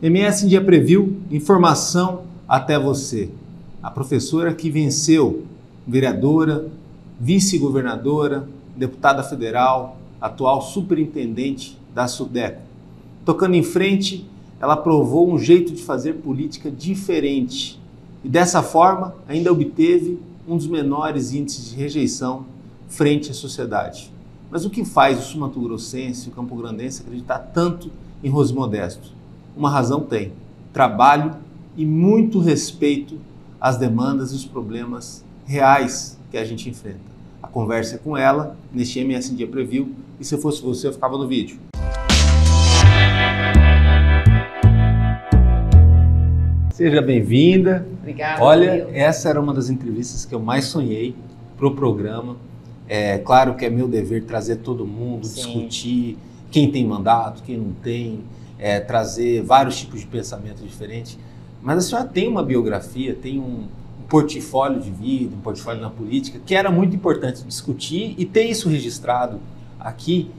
MS em Dia Preview, informação até você. A professora que venceu, vereadora, vice-governadora, deputada federal, atual superintendente da SUDECO. Tocando em frente, ela provou um jeito de fazer política diferente e dessa forma ainda obteve um dos menores índices de rejeição frente à sociedade. Mas o que faz o sul-mato-grossense e o campo-grandense acreditar tanto em Rose Modesto? Uma razão tem: trabalho e muito respeito às demandas e os problemas reais que a gente enfrenta. A conversa é com ela neste MS em Dia Preview, e se eu fosse você, eu ficava no vídeo. Seja bem-vinda. Obrigada. Olha, essa era uma das entrevistas que eu mais sonhei para o programa. É claro que é meu dever trazer todo mundo, Sim. discutir quem tem mandato, quem não tem, trazer vários tipos de pensamento diferentes. Mas a senhora tem uma biografia, tem um portfólio de vida, um portfólio na política, que era muito importante discutir e ter isso registrado aqui,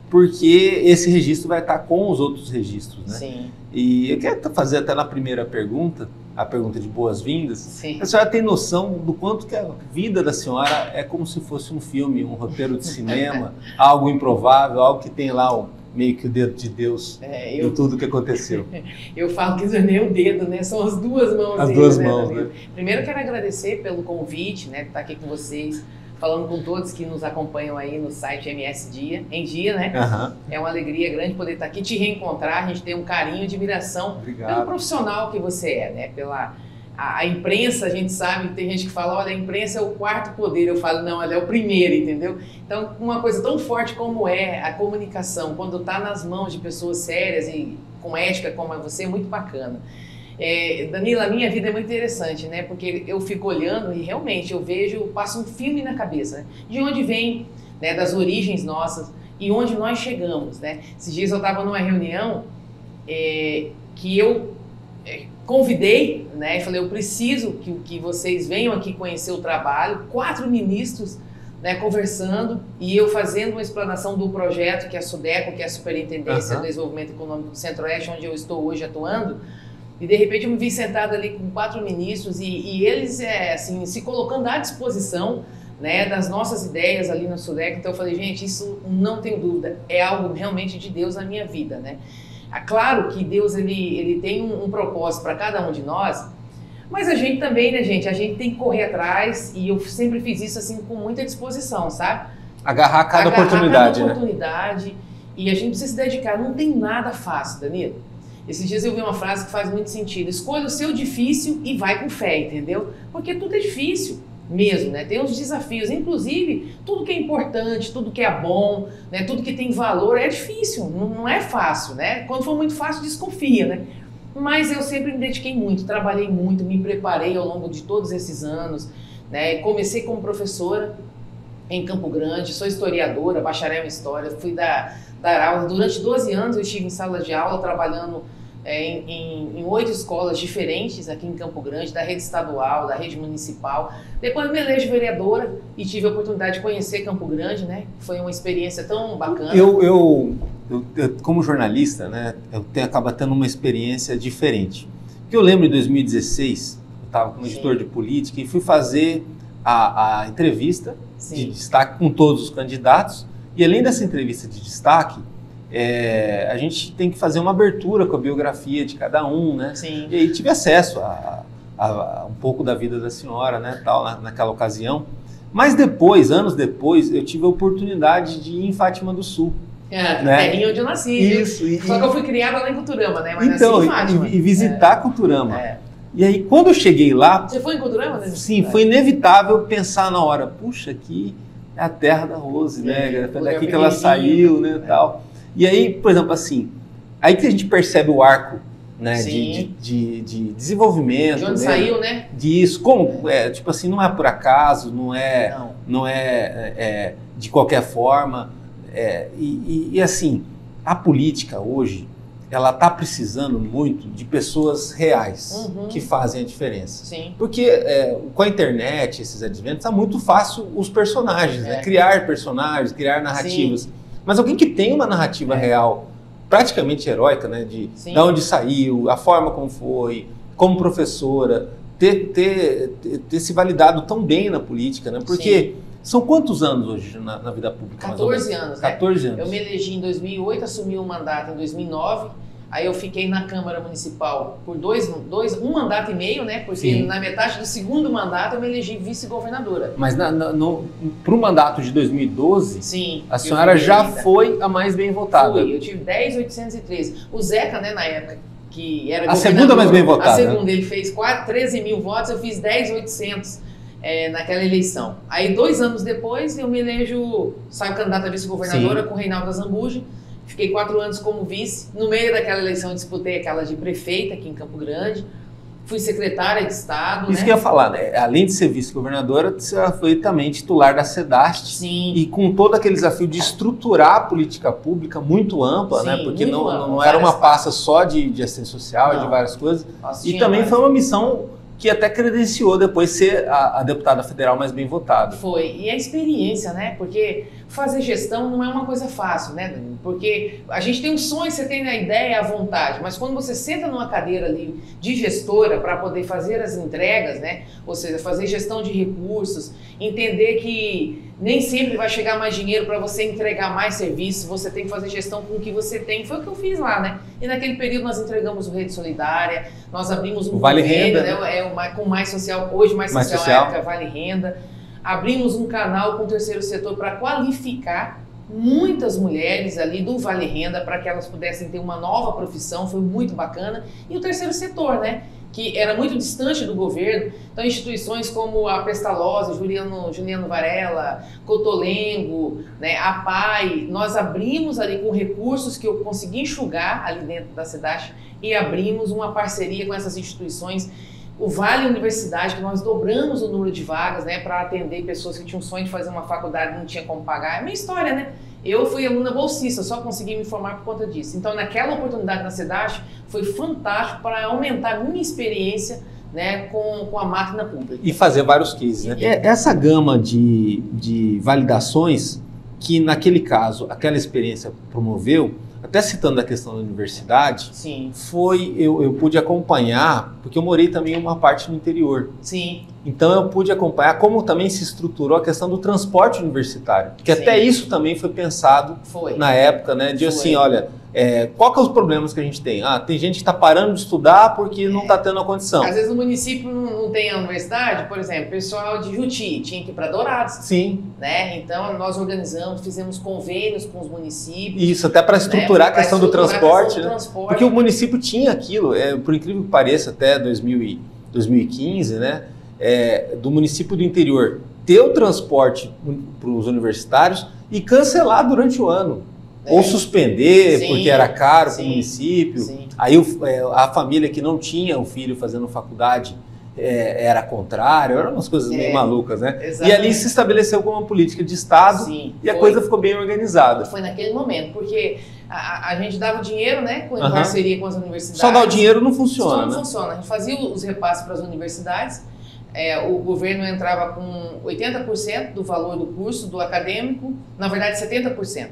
porque esse registro vai estar com os outros registros, né? Sim. E eu quero fazer até na primeira pergunta, a pergunta de boas-vindas. Sim. A senhora tem noção do quanto que a vida da senhora é como se fosse um filme, um roteiro de cinema, algo improvável, algo que tem lá meio que o dedo de Deus em tudo que aconteceu. Eu falo que não é nem o dedo, né? São as duas mãos. As duas mãos, né? Primeiro, eu quero agradecer pelo convite, né? De estar aqui com vocês, falando com todos que nos acompanham aí no site MS Dia, em Dia, né? Uhum. É uma alegria grande poder estar aqui, te reencontrar. A gente tem um carinho, admiração pelo profissional que você é, né? Pela a imprensa, a gente sabe, tem gente que fala, olha, a imprensa é o quarto poder. Eu falo, não, ela é o primeiro, entendeu? Então, uma coisa tão forte como é a comunicação, quando está nas mãos de pessoas sérias e com ética como você, é muito bacana. Danila, a minha vida é muito interessante, né? Porque eu fico olhando e realmente eu vejo, passa um filme na cabeça, né? De onde vem, né? Das origens nossas e onde nós chegamos, né? Esses dias eu estava numa reunião que eu convidei, né? E falei, eu preciso que vocês venham aqui conhecer o trabalho. 4 ministros, né, conversando e eu fazendo uma explanação do projeto que é a SUDECO, que é a Superintendência do Desenvolvimento Econômico do Centro-Oeste, onde eu estou hoje atuando. E de repente eu me vi sentada ali com 4 ministros e eles assim, se colocando à disposição, né, das nossas ideias ali na SUDECO. Então eu falei, gente, isso não tenho dúvida, é algo realmente de Deus na minha vida, né? Claro que Deus ele tem um propósito para cada um de nós, mas a gente também, né, gente? A gente tem que correr atrás e eu sempre fiz isso assim com muita disposição, sabe? Agarrar cada oportunidade, né? E a gente precisa se dedicar. Não tem nada fácil, Danilo. Esses dias eu vi uma frase que faz muito sentido. Escolha o seu difícil e vai com fé, entendeu? Porque tudo é difícil mesmo, né? Tem os desafios, inclusive tudo que é importante, tudo que é bom, né? Tudo que tem valor é difícil, não é fácil, né? Quando for muito fácil, desconfia, né? Mas eu sempre me dediquei muito, trabalhei muito, me preparei ao longo de todos esses anos, né? Comecei como professora em Campo Grande, sou historiadora, bacharel em História, fui dar aula. Durante 12 anos eu estive em sala de aula trabalhando em 8 escolas diferentes aqui em Campo Grande, da rede estadual, da rede municipal. Depois me elejo vereadora e tive a oportunidade de conhecer Campo Grande, né? Foi uma experiência tão bacana. Eu como jornalista, né, acaba tendo uma experiência diferente. Porque eu lembro em 2016, eu estava como editor de política e fui fazer a entrevista de destaque com todos os candidatos. E além dessa entrevista de destaque, a gente tem que fazer uma abertura com a biografia de cada um, né? Sim. E aí tive acesso a um pouco da vida da senhora, né, tal, naquela ocasião. Mas depois, anos depois, eu tive a oportunidade de ir em Fátima do Sul. Né? Terrinha onde eu nasci. Isso. Só que eu fui criada lá em Cuturama, né? Mas então, nasci em Fátima. E visitar Cuturama. E aí, quando eu cheguei lá... Você foi em Cuturama? Né? Sim, foi inevitável pensar na hora, puxa, aqui é a terra da Rose, né? Foi daqui que ela saiu, né, tal. E aí, por exemplo, assim, aí que a gente percebe o arco, né, de desenvolvimento. De onde saiu, né? Disso, como, tipo assim, não é por acaso, não é de qualquer forma. E assim, a política hoje, ela está precisando muito de pessoas reais que fazem a diferença. Sim. Porque com a internet, esses adventos, está muito fácil os personagens, né? Criar personagens, criar narrativas. Sim. Mas alguém que tem uma narrativa real praticamente heróica, né? De onde saiu, a forma como foi, como professora, ter se validado tão bem na política, né? Porque são quantos anos hoje na vida pública? 14 anos, 14 anos. Eu me elegi em 2008, assumi o mandato em 2009, aí eu fiquei na Câmara Municipal por um mandato e meio, né? Porque na metade do segundo mandato eu me elegi vice-governadora. Mas para o mandato de 2012, a senhora já foi a mais bem votada. Fui, eu tive 10.813. O Zeca, né, na época, que era a segunda mais bem votada. A segunda, ele fez 13 mil votos, eu fiz 10.800 naquela eleição. Aí 2 anos depois eu me elejo, saio candidata a vice-governadora com o Reinaldo Azambuja. Fiquei 4 anos como vice. No meio daquela eleição eu disputei aquela de prefeita aqui em Campo Grande. Fui secretária de Estado. Isso que eu ia falar, né? Além de ser vice-governadora, você foi também titular da SEDAST. Sim. E com todo aquele desafio de estruturar a política pública muito ampla, né? Porque não era uma pasta só de assistência social, de várias coisas. E também foi uma missão que até credenciou depois ser a deputada federal mais bem votada. Foi. E a experiência, né? Porque fazer gestão não é uma coisa fácil, né, Danilo? Porque a gente tem um sonho, você tem a ideia, a vontade, mas quando você senta numa cadeira ali de gestora para poder fazer as entregas, né? Ou seja, fazer gestão de recursos, entender que nem sempre vai chegar mais dinheiro para você entregar mais serviço, você tem que fazer gestão com o que você tem. Foi o que eu fiz lá, né? E naquele período nós entregamos o Rede Solidária, nós abrimos um Vale Renda, né? Com Mais Social, hoje Mais Social, na época Vale Renda. Abrimos um canal com o terceiro setor para qualificar muitas mulheres ali do Vale Renda para que elas pudessem ter uma nova profissão, foi muito bacana. E o terceiro setor, né? Que era muito distante do governo, então instituições como a Pestalozzi, Juliano Varela, Cotolengo, né, a PAI, nós abrimos ali com recursos que eu consegui enxugar ali dentro da SEDAST e abrimos uma parceria com essas instituições, o Vale Universidade, que nós dobramos o número de vagas, né, para atender pessoas que tinham um sonho de fazer uma faculdade e não tinha como pagar. É a minha história, né? Eu fui aluna bolsista, só consegui me formar por conta disso. Então, naquela oportunidade na SEDAST, foi fantástico para aumentar a minha experiência, né, com a máquina pública. E fazer vários cases, né? Essa gama de validações que, naquele caso, aquela experiência promoveu, até citando a questão da universidade, eu pude acompanhar, porque eu morei também uma parte no interior. Sim. Então eu pude acompanhar como também se estruturou a questão do transporte universitário, que até isso também foi pensado na época, né? De assim, olha, qual que é os problemas que a gente tem? Tem gente que está parando de estudar porque não está tendo a condição. Às vezes o município não tem a universidade, por exemplo, pessoal de Juti tinha que ir para Dourados. Sim. Né? Então nós organizamos, fizemos convênios com os municípios. Isso, até para estruturar a questão do transporte, né? Porque o município tinha aquilo, por incrível que pareça, até 2015, né? Do município do interior ter o transporte para os universitários e cancelar durante o ano. Ou suspender, porque era caro para o município. Aí a família que não tinha o filho fazendo faculdade era contrário, eram umas coisas meio malucas, né? Exatamente. E ali se estabeleceu como uma política de Estado e a coisa ficou bem organizada. Foi naquele momento, porque a gente dava dinheiro, né, em parceria com as universidades. Só dar o dinheiro não funciona. Não funciona. A gente fazia os repasses para as universidades, o governo entrava com 80% do valor do curso, do acadêmico, na verdade 70%.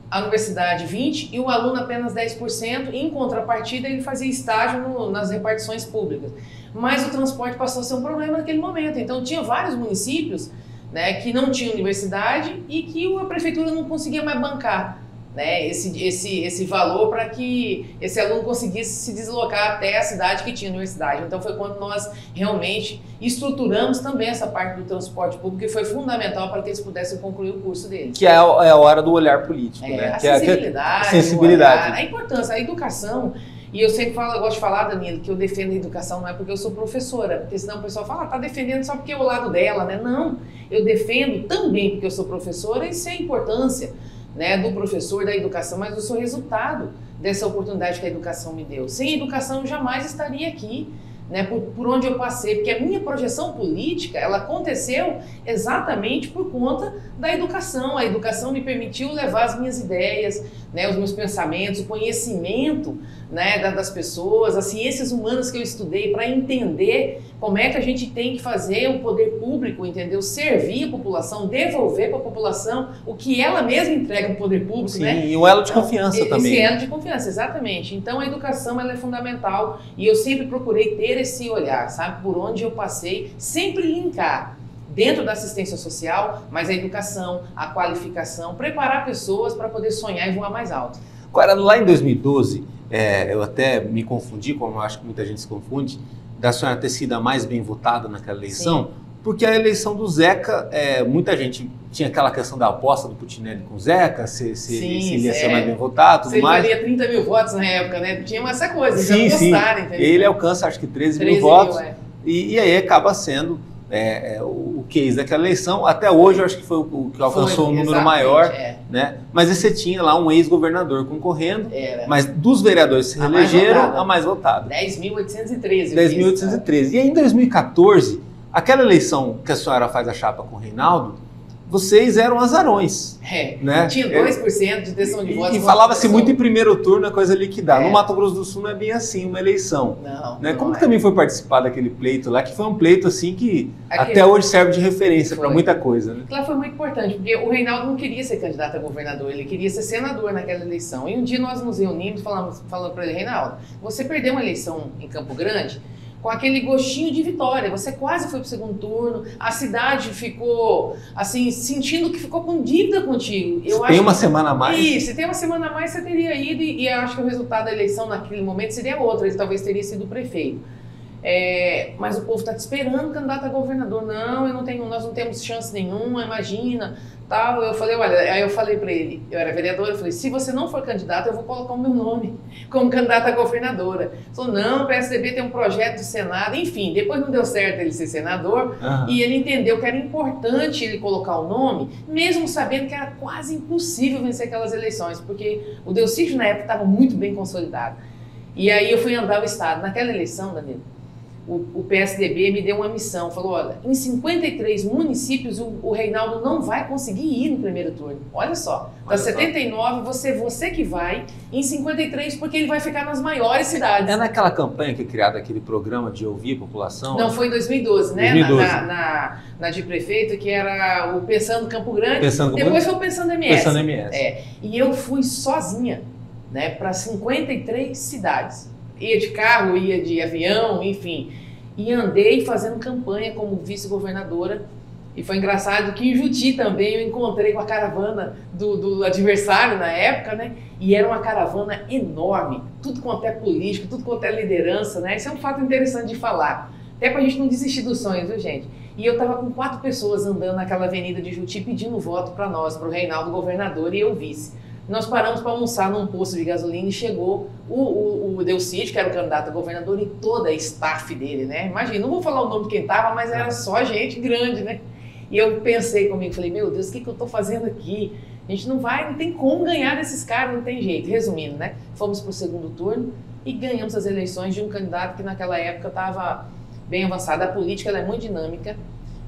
A universidade 20% e o aluno apenas 10%, e em contrapartida ele fazia estágio nas repartições públicas. Mas o transporte passou a ser um problema naquele momento, então tinha vários municípios, né, que não tinham universidade e que a prefeitura não conseguia mais bancar, né, esse valor para que esse aluno conseguisse se deslocar até a cidade que tinha universidade. Então foi quando nós realmente estruturamos também essa parte do transporte público, que foi fundamental para que eles pudessem concluir o curso deles. Que é a hora do olhar político, né? A sensibilidade, a sensibilidade. A importância, a educação. E eu sempre eu gosto de falar, Danilo, que eu defendo a educação não é porque eu sou professora, porque senão o pessoal fala, tá defendendo só porque é o lado dela, né? Não, eu defendo também porque eu sou professora e sei a importância, né, do professor, da educação, mas eu sou resultado dessa oportunidade que a educação me deu. Sem educação eu jamais estaria aqui, né, por onde eu passei, porque a minha projeção política, ela aconteceu exatamente por conta da educação. A educação me permitiu levar as minhas ideias, né, os meus pensamentos, o conhecimento né, das pessoas, as ciências humanas que eu estudei para entender como é que a gente tem que fazer o poder público, entendeu? Servir a população, devolver para a população o que ela mesma entrega no poder público, sim, né? E o elo de confiança também. Esse elo de confiança, exatamente. Então a educação ela é fundamental e eu sempre procurei ter esse olhar, sabe? Por onde eu passei, sempre linkar dentro da assistência social, mas a educação, a qualificação, preparar pessoas para poder sonhar e voar mais alto. Agora, lá em 2012, eu até me confundi, como eu acho que muita gente se confunde, da senhora ter sido a mais bem votada naquela eleição, sim, porque a eleição do Zeca, muita gente tinha aquela questão da aposta do Putinelli com o Zeca, se ele ia ser mais bem votado, tudo mais. Ele valia 30 mil votos na época, né? Tinha essa coisa, sim, já apostaram, entendeu? Ele alcança, acho que 13 mil votos, e aí acaba sendo o case daquela eleição. Até hoje eu acho que foi o que alcançou um número maior, né? Mas você tinha lá um ex-governador concorrendo, mas dos vereadores que se reelegeram, a mais votada. 10.813. 10.813. E aí em 2014, aquela eleição que a senhora faz a chapa com o Reinaldo, vocês eram azarões. Né? Tinha 2% de intenção de votos. E falava-se muito em primeiro turno, a coisa liquidar. No Mato Grosso do Sul não é bem assim uma eleição. Não, né? Como que também foi participar daquele pleito lá, que foi um pleito assim que até hoje serve de referência para muita coisa. Né? Lá foi muito importante, porque o Reinaldo não queria ser candidato a governador, ele queria ser senador naquela eleição. E um dia nós nos reunimos falando para ele, Reinaldo, você perdeu uma eleição em Campo Grande com aquele gostinho de vitória, você quase foi para o segundo turno, a cidade ficou, assim, sentindo que ficou com dívida contigo. Tem uma semana a mais? Isso, se tem uma semana a mais, você teria ido e eu acho que o resultado da eleição naquele momento seria outro, ele talvez teria sido prefeito. Mas o povo está te esperando candidato a governador. Não, nós não temos chance nenhuma, imagina, tal. Eu falei, olha, aí eu falei para ele, eu era vereadora, eu falei, se você não for candidato, eu vou colocar o meu nome como candidata a governadora. Ele falou, não, o PSDB tem um projeto do Senado, enfim, depois não deu certo ele ser senador, e ele entendeu que era importante ele colocar o nome, mesmo sabendo que era quase impossível vencer aquelas eleições, porque o Delcídio na época estava muito bem consolidado. E aí eu fui andar o estado. Naquela eleição, Danilo, o PSDB me deu uma missão, falou, olha, em 53 municípios o Reinaldo não vai conseguir ir no primeiro turno. Olha só, das 79, você que vai em 53, porque ele vai ficar nas maiores cidades. É naquela campanha que é criado aquele programa de ouvir a população? Não, foi em 2012, né? 2012. Na de prefeito, que era o Pensando Campo Grande, depois foi o Pensando MS. Pensando MS. E eu fui sozinha, né, para 53 cidades. Ia de carro, ia de avião, enfim. E andei fazendo campanha como vice-governadora. E foi engraçado que em Juti também eu encontrei com a caravana do adversário na época, né? E era uma caravana enorme. Tudo quanto é político, tudo quanto é liderança, né? Isso é um fato interessante de falar. Até pra gente não desistir dos sonhos, viu, gente? E eu tava com 4 pessoas andando naquela avenida de Juti pedindo voto para nós, para o Reinaldo governador e eu vice. Nós paramos para almoçar num posto de gasolina e chegou o Delcídio, que era o candidato a governador, e toda a staff dele, né? Imagina, não vou falar o nome de quem estava, mas era só gente grande, né? E eu pensei comigo, falei, meu Deus, o que eu estou fazendo aqui? A gente não tem como ganhar desses caras, não tem jeito. Resumindo, né? Fomos para o segundo turno e ganhamos as eleições de um candidato que naquela época estava bem avançado. A política ela é muito dinâmica,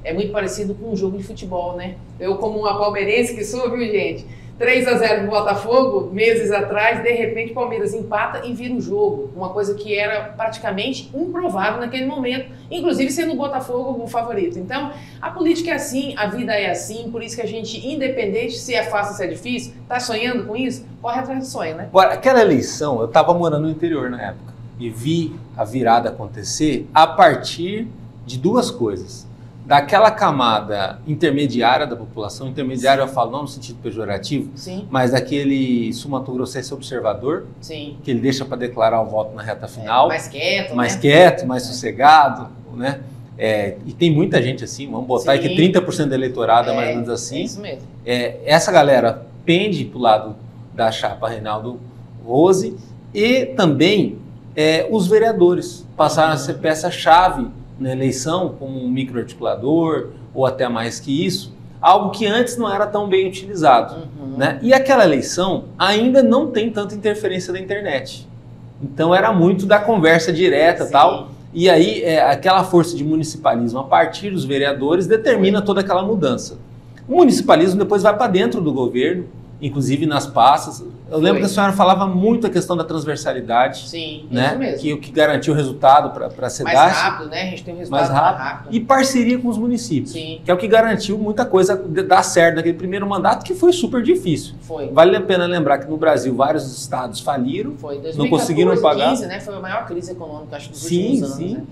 é muito parecido com um jogo de futebol, né? Eu, como uma palmeirense que sou, viu, gente? 3-0 no Botafogo, meses atrás, de repente o Palmeiras empata e vira o jogo. Uma coisa que era praticamente improvável naquele momento, inclusive sendo o Botafogo o favorito. Então, a política é assim, a vida é assim, por isso que a gente, independente se é fácil ou se é difícil, tá sonhando com isso, corre atrás do sonho, né? Agora, aquela eleição, eu estava morando no interior na época e vi a virada acontecer a partir de 2 coisas. Daquela camada intermediária da população, intermediária eu falo não no sentido pejorativo, sim, mas daquele sul-mato-grossense observador, sim, que ele deixa para declarar o voto na reta final. Mais quieto, mais né? quieto, mais sossegado, né? E tem muita gente assim, vamos botar aí que 30% do eleitorado é mais ou menos assim. É isso mesmo. Essa galera pende para o lado da chapa Reinaldo Rose e também os vereadores passaram a ser peça-chave na eleição, como um microarticulador ou até mais que isso, algo que antes não era tão bem utilizado. Né? E aquela eleição ainda não tem tanta interferência da internet. Então era muito da conversa direta e tal. E aí aquela força de municipalismo a partir dos vereadores determina toda aquela mudança. O municipalismo depois vai para dentro do governo inclusive nas pastas. Eu lembro que a senhora falava muito a questão da transversalidade. Sim, né? Isso mesmo. Que o que garantiu o resultado para a cidade. Mais rápido, né? A gente tem um resultado mais rápido. E parceria com os municípios. Sim. Que é o que garantiu muita coisa dar certo naquele primeiro mandato, que foi super difícil. Foi. Vale a pena lembrar que no Brasil vários estados faliram, foi. 2014, não conseguiram pagar. 2015, né? Foi a maior crise econômica, acho, dos últimos anos. Sim. Né?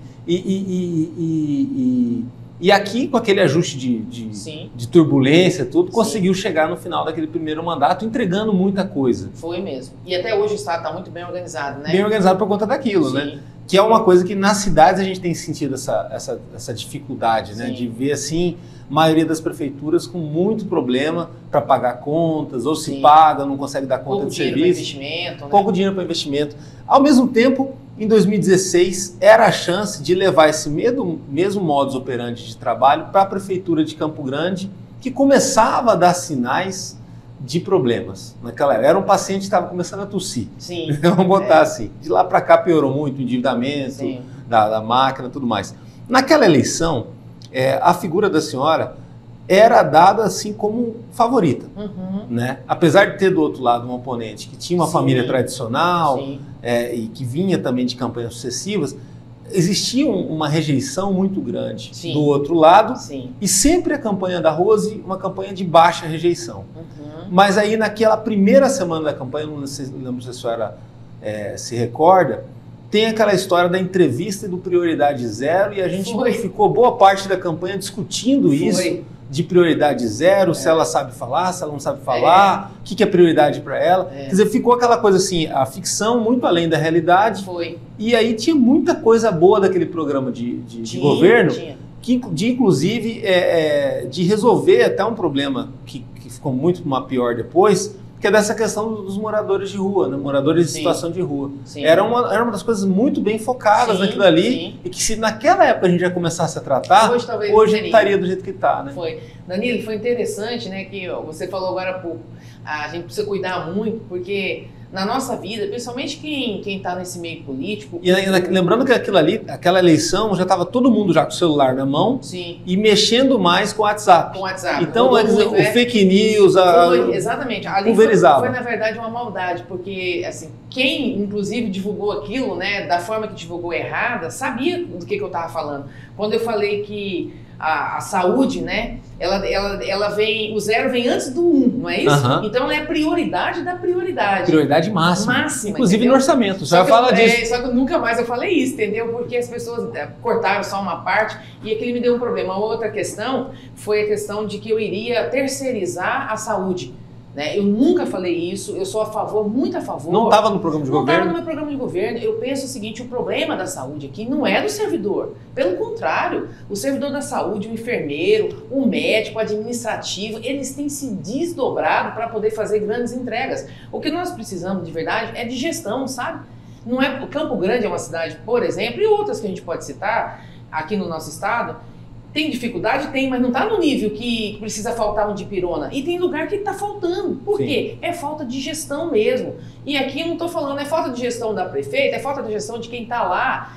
E aqui, com aquele ajuste de turbulência, tudo, conseguiu chegar no final daquele primeiro mandato entregando muita coisa. Foi mesmo. E até hoje o Estado está muito bem organizado, né? Bem organizado por conta daquilo, Sim. né? Que é uma coisa que nas cidades a gente tem sentido essa dificuldade, né? De ver, assim, a maioria das prefeituras com muito problema para pagar contas, ou se paga, não consegue dar conta de serviço. Pouco dinheiro para investimento. Ao mesmo tempo, em 2016, era a chance de levar esse mesmo modus operandi de trabalho para a Prefeitura de Campo Grande, que começava a dar sinais de problemas naquela época. Era um paciente que estava começando a tossir. Sim. Vamos botar assim. De lá para cá piorou muito o endividamento da máquina e tudo mais. Naquela eleição, a figura da senhora era dada assim como favorita. Né? Apesar de ter do outro lado um oponente que tinha uma família tradicional e que vinha também de campanhas sucessivas, existia uma rejeição muito grande do outro lado e sempre a campanha da Rose uma campanha de baixa rejeição. Mas aí naquela primeira semana da campanha, não lembro se a senhora se recorda, tem aquela história da entrevista do Prioridade Zero e a gente ficou boa parte da campanha discutindo isso. De prioridade zero, se ela sabe falar, se ela não sabe falar, o que é prioridade para ela. Quer dizer, ficou aquela coisa assim, a ficção muito além da realidade. E aí tinha muita coisa boa daquele programa de governo, inclusive de resolver até um problema que ficou muito pior depois, que é dessa questão dos moradores de rua, né? Moradores em situação de rua. Era uma das coisas muito bem focadas naquilo ali, e que se naquela época a gente já começasse a tratar, hoje estaria do jeito que está. Né? Danilo, foi interessante, né, que você falou agora há pouco, a gente precisa cuidar muito, porque na nossa vida, principalmente quem está nesse meio político... E lembrando que aquela eleição, já estava todo mundo já com o celular na mão e mexendo mais com o WhatsApp. Então, o fake news... Exatamente. Ali foi, na verdade, uma maldade, porque assim, quem, inclusive, divulgou aquilo, né, da forma que divulgou errada, sabia do que eu estava falando. Quando eu falei que a saúde, né, ela vem, o zero vem antes do 1, não é isso? Então ela é a prioridade da prioridade. Prioridade máxima. Inclusive entendeu? No orçamento, já fala disso. Só que nunca mais eu falei isso, entendeu? Porque as pessoas cortaram só uma parte e aquilo me deu um problema. Outra questão foi a questão de que eu iria terceirizar a saúde. Né? Eu nunca falei isso, eu sou muito a favor. Não estava no programa de governo? Não estava no meu programa de governo. Eu penso o seguinte, o problema da saúde aqui não é do servidor. Pelo contrário, o servidor da saúde, o enfermeiro, o médico, o administrativo, eles têm se desdobrado para poder fazer grandes entregas. O que nós precisamos de verdade é de gestão, sabe? Não é, Campo Grande é uma cidade, por exemplo, e outras que a gente pode citar aqui no nosso estado. Tem dificuldade? Tem, mas não está no nível que precisa faltar um dipirona. E tem lugar que está faltando. Por quê? É falta de gestão mesmo. E aqui eu não estou falando, é falta de gestão da prefeita, é falta de gestão de quem está lá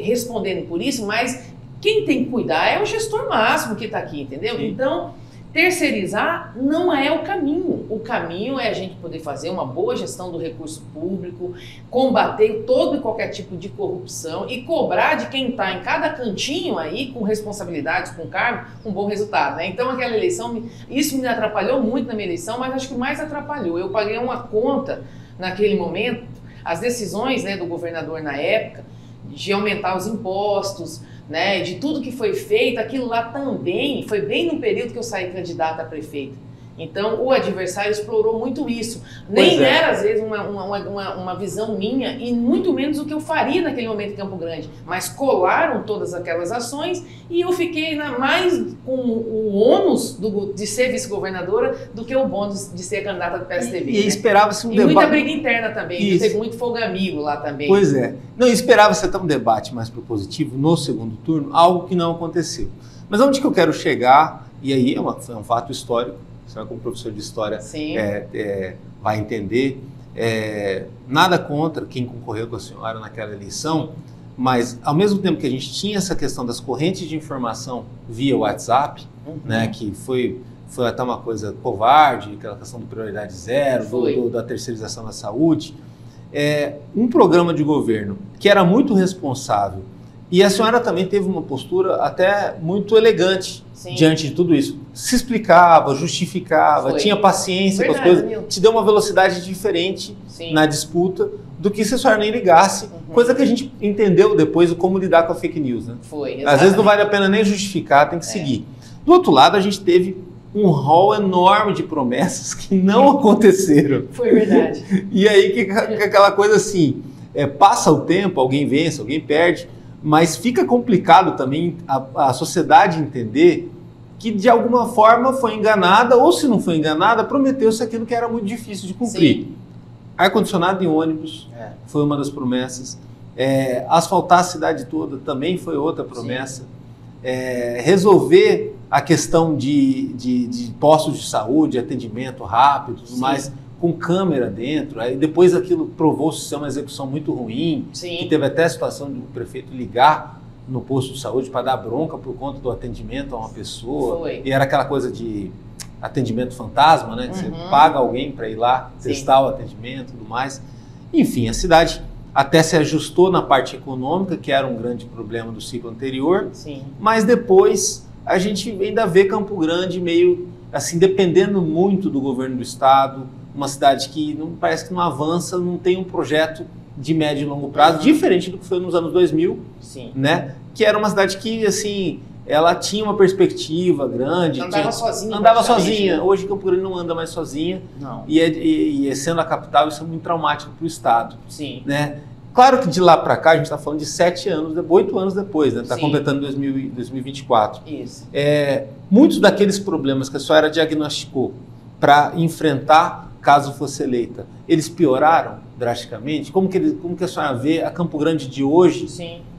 respondendo por isso, mas quem tem que cuidar é o gestor máximo que está aqui, entendeu? Então, terceirizar não é o caminho. O caminho é a gente poder fazer uma boa gestão do recurso público, combater todo e qualquer tipo de corrupção e cobrar de quem está em cada cantinho aí, com responsabilidades, com cargo, um bom resultado. Né? Então, aquela eleição, isso me atrapalhou muito na minha eleição, mas acho que mais atrapalhou. Eu paguei uma conta naquele momento, as decisões, né, do governador na época, de aumentar os impostos, né, de tudo que foi feito, aquilo lá também foi bem no período que eu saí candidata a prefeita. Então, o adversário explorou muito isso. Nem era, às vezes, uma visão minha e muito menos o que eu faria naquele momento em Campo Grande. Mas colaram todas aquelas ações e eu fiquei mais com o ônus de ser vice-governadora do que o bônus de ser candidata do PSDB. E esperava-se um debate... E muita briga interna também. Teve muito fogo amigo lá também. Pois é. Não, esperava-se até um debate mais propositivo no segundo turno, algo que não aconteceu. Mas onde que eu quero chegar, e aí é um fato histórico, a senhora como professor de história vai entender, nada contra quem concorreu com a senhora naquela eleição, mas ao mesmo tempo que a gente tinha essa questão das correntes de informação via WhatsApp, né, que foi foi até uma coisa covarde, aquela questão do prioridade zero, da terceirização da saúde. Um programa de governo que era muito responsável, e a senhora também teve uma postura até muito elegante diante de tudo isso. Se explicava, justificava, tinha paciência com as coisas, te deu uma velocidade diferente na disputa do que se a senhora nem ligasse, coisa que a gente entendeu depois como lidar com a fake news. Né? Às vezes não vale a pena nem justificar, tem que seguir. Do outro lado, a gente teve um rol enorme de promessas que não aconteceram. Foi verdade. E aí que aquela coisa assim, passa o tempo, alguém vence, alguém perde, mas fica complicado também a sociedade entender que de alguma forma foi enganada, ou se não foi enganada, prometeu-se aquilo que era muito difícil de cumprir. Ar-condicionado em ônibus foi uma das promessas. Asfaltar a cidade toda também foi outra promessa. Resolver a questão de postos de saúde, atendimento rápido, tudo mais, com câmera dentro. Aí depois aquilo provou-se ser uma execução muito ruim, que teve até a situação do prefeito ligar no posto de saúde para dar bronca por conta do atendimento a uma pessoa. E era aquela coisa de atendimento fantasma, né? Que você paga alguém para ir lá testar o atendimento e tudo mais. Enfim, a cidade até se ajustou na parte econômica, que era um grande problema do ciclo anterior, mas depois a gente ainda vê Campo Grande meio assim, dependendo muito do governo do estado, uma cidade que não, parece que não avança, não tem um projeto de médio e longo prazo, diferente do que foi nos anos 2000, né? Que era uma cidade que, assim, ela tinha uma perspectiva grande. Andava sozinha. Andava sozinha. Hoje Campo Grande não anda mais sozinha. Não. E sendo a capital, isso é muito traumático para o estado. Né? Claro que de lá para cá, a gente está falando de 7 anos, 8 anos depois, né? Está completando 2024. Isso. Muitos daqueles problemas que a senhora diagnosticou para enfrentar caso fosse eleita, eles pioraram drasticamente? Como que a senhora vê a Campo Grande de hoje?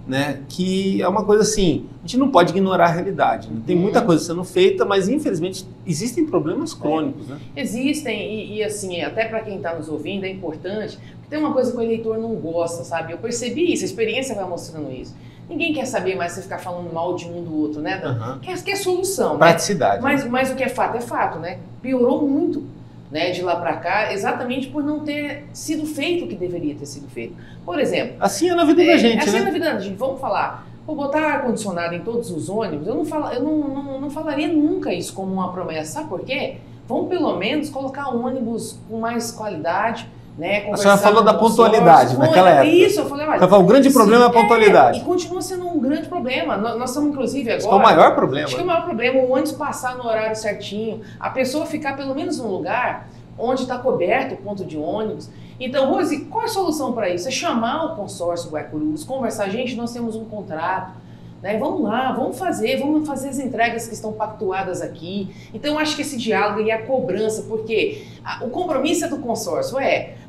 Né? Que é uma coisa assim, a gente não pode ignorar a realidade. Né? Tem muita coisa sendo feita, mas infelizmente existem problemas crônicos. Né? Existem, e assim, até para quem está nos ouvindo é importante, porque tem uma coisa que o eleitor não gosta, sabe? Eu percebi isso, a experiência vai mostrando isso. Ninguém quer saber mais você ficar falando mal de um do outro, né? Quer solução. Praticidade. Né? Mas o que é fato, né? Piorou muito. Né, de lá para cá, exatamente por não ter sido feito o que deveria ter sido feito. Por exemplo... Assim é na vida da gente, assim né? é na vida da gente. Vamos falar, vou botar ar-condicionado em todos os ônibus, eu não falaria nunca isso como uma promessa. Sabe por quê? Vamos pelo menos colocar ônibus com mais qualidade, né? A senhora falou da pontualidade naquela época. Isso, eu falei, olha... O grande problema é a pontualidade. E continua sendo um grande problema. Nós estamos, inclusive, agora... Acho que é o maior problema. Acho que é o maior problema, o ônibus passar no horário certinho, a pessoa ficar pelo menos num lugar onde está coberto o ponto de ônibus. Então, Rose, qual é a solução para isso? É chamar o consórcio Guaicurus, conversar, gente, nós temos um contrato, né? Vamos lá, vamos fazer as entregas que estão pactuadas aqui. Então, eu acho que esse diálogo e a cobrança, porque o compromisso é do consórcio,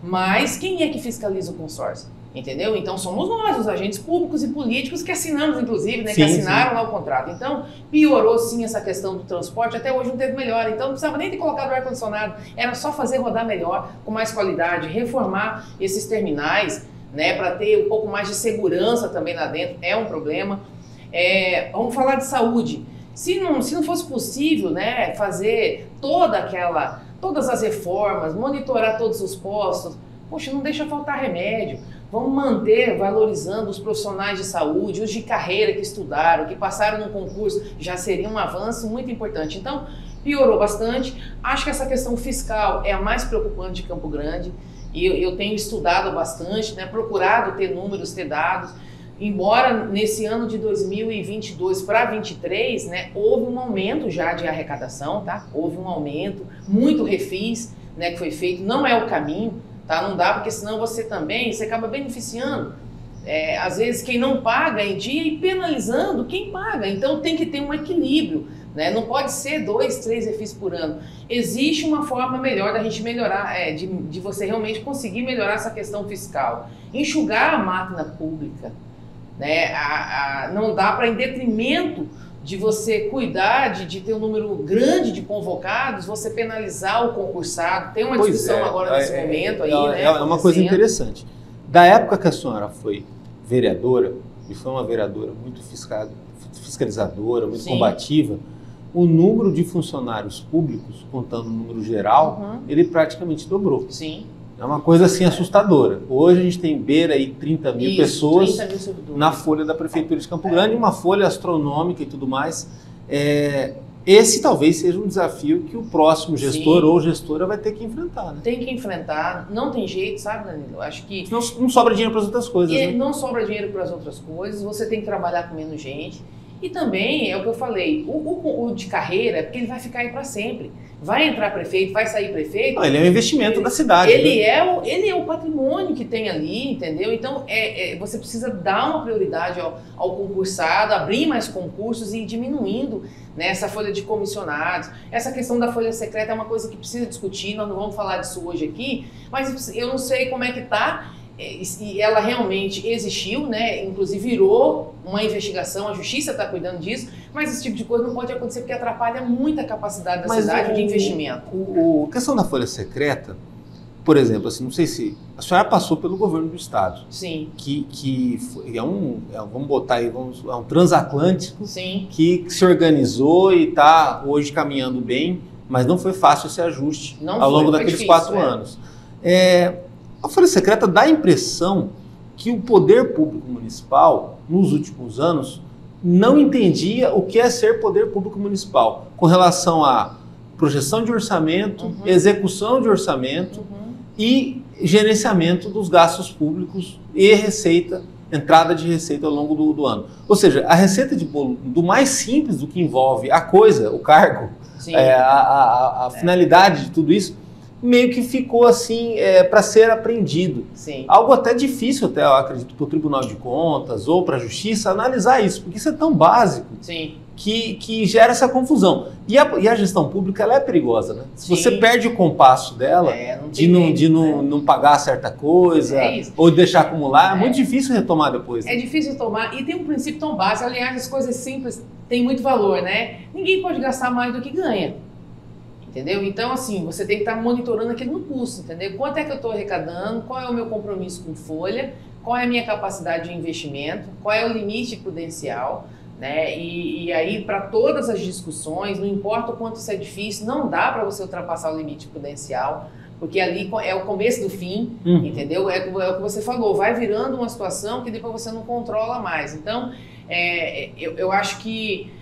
mas quem é que fiscaliza o consórcio? Entendeu? Então, somos nós, os agentes públicos e políticos que assinamos, inclusive, né? Que assinaram lá o contrato. Então, piorou sim essa questão do transporte, até hoje não teve melhora. Então, não precisava nem ter colocado o ar-condicionado, era só fazer rodar melhor, com mais qualidade, reformar esses terminais, né? Para ter um pouco mais de segurança também lá dentro, é um problema. Vamos falar de saúde. Se não fosse possível, né, fazer todas as reformas, monitorar todos os postos, poxa, não deixa faltar remédio. Vamos manter valorizando os profissionais de saúde, os de carreira que estudaram, que passaram no concurso, já seria um avanço muito importante. Então, piorou bastante. Acho que essa questão fiscal é a mais preocupante de Campo Grande. E eu tenho estudado bastante, né, procurado ter números, ter dados. Embora nesse ano de 2022 para 2023, né, houve um aumento já de arrecadação, tá? Houve um aumento, muito refis, né, que foi feito. Não é o caminho. Tá? Não dá, porque senão você acaba beneficiando, às vezes, quem não paga em dia e penalizando quem paga. Então tem que ter um equilíbrio, né? Não pode ser 2, 3 refis por ano. Existe uma forma melhor da gente melhorar, de você realmente conseguir melhorar essa questão fiscal. Enxugar a máquina pública, né? Não dá para, em detrimento de você cuidar de ter um número grande de convocados, você penalizar o concursado. Tem uma discussão agora nesse momento aí, né? É uma coisa interessante. Da época que a senhora foi vereadora, e foi uma vereadora muito fiscalizadora, muito combativa, o número de funcionários públicos, contando o número geral, ele praticamente dobrou. Sim. É uma coisa assim assustadora. Hoje a gente tem beira aí 30 mil pessoas 30 mil na folha da Prefeitura de Campo Grande, uma folha astronômica e tudo mais. Esse talvez seja um desafio que o próximo gestor ou gestora vai ter que enfrentar. Né? Tem que enfrentar, não tem jeito, sabe, Danilo? Eu acho que... Não sobra dinheiro para as outras coisas. Né? Não sobra dinheiro para as outras coisas, você tem que trabalhar com menos gente. E também, é o que eu falei, o de carreira é porque ele vai ficar aí para sempre. Vai entrar prefeito, vai sair prefeito. Ele é um investimento da cidade. Ele é o patrimônio que tem ali, entendeu? Então, você precisa dar uma prioridade ao concursado, abrir mais concursos e ir diminuindo, né, essa folha de comissionados. Essa questão da folha secreta é uma coisa que precisa discutir, nós não vamos falar disso hoje aqui, mas eu não sei como é que está. E ela realmente existiu, né? Inclusive virou uma investigação, a justiça está cuidando disso, mas esse tipo de coisa não pode acontecer porque atrapalha muito a capacidade da cidade de investimento. A questão da folha secreta, por exemplo, assim, não sei se a senhora passou pelo governo do estado. Sim. Que vamos botar aí, é um transatlântico. Sim. Que se organizou e está hoje caminhando bem, mas não foi fácil esse ajuste ao longo daqueles 4 anos. A folha secreta dá a impressão que o poder público municipal, nos últimos anos, não entendia o que é ser poder público municipal, com relação à projeção de orçamento, execução de orçamento e gerenciamento dos gastos públicos e receita, entrada de receita ao longo do ano. Ou seja, a receita de bolo, do mais simples do que envolve a coisa, o cargo, a finalidade de tudo isso, meio que ficou assim para ser aprendido. Sim. Algo até difícil, até eu acredito, para o Tribunal de Contas ou para a Justiça analisar isso, porque isso é tão básico que gera essa confusão. E a gestão pública ela é perigosa, né? Se você perde o compasso dela, de não pagar certa coisa, ou deixar acumular, é muito difícil retomar depois. Né? É difícil retomar e tem um princípio tão básico. Aliás, as coisas simples têm muito valor, né? Ninguém pode gastar mais do que ganha. Entendeu? Então, assim, você tem que estar monitorando aquilo no custo, entendeu? Quanto é que eu estou arrecadando, qual é o meu compromisso com folha, qual é a minha capacidade de investimento, qual é o limite prudencial, né? E aí, para todas as discussões, não importa o quanto isso é difícil, não dá para você ultrapassar o limite prudencial, porque ali é o começo do fim, entendeu? É o que você falou, vai virando uma situação que depois você não controla mais. Então, eu acho que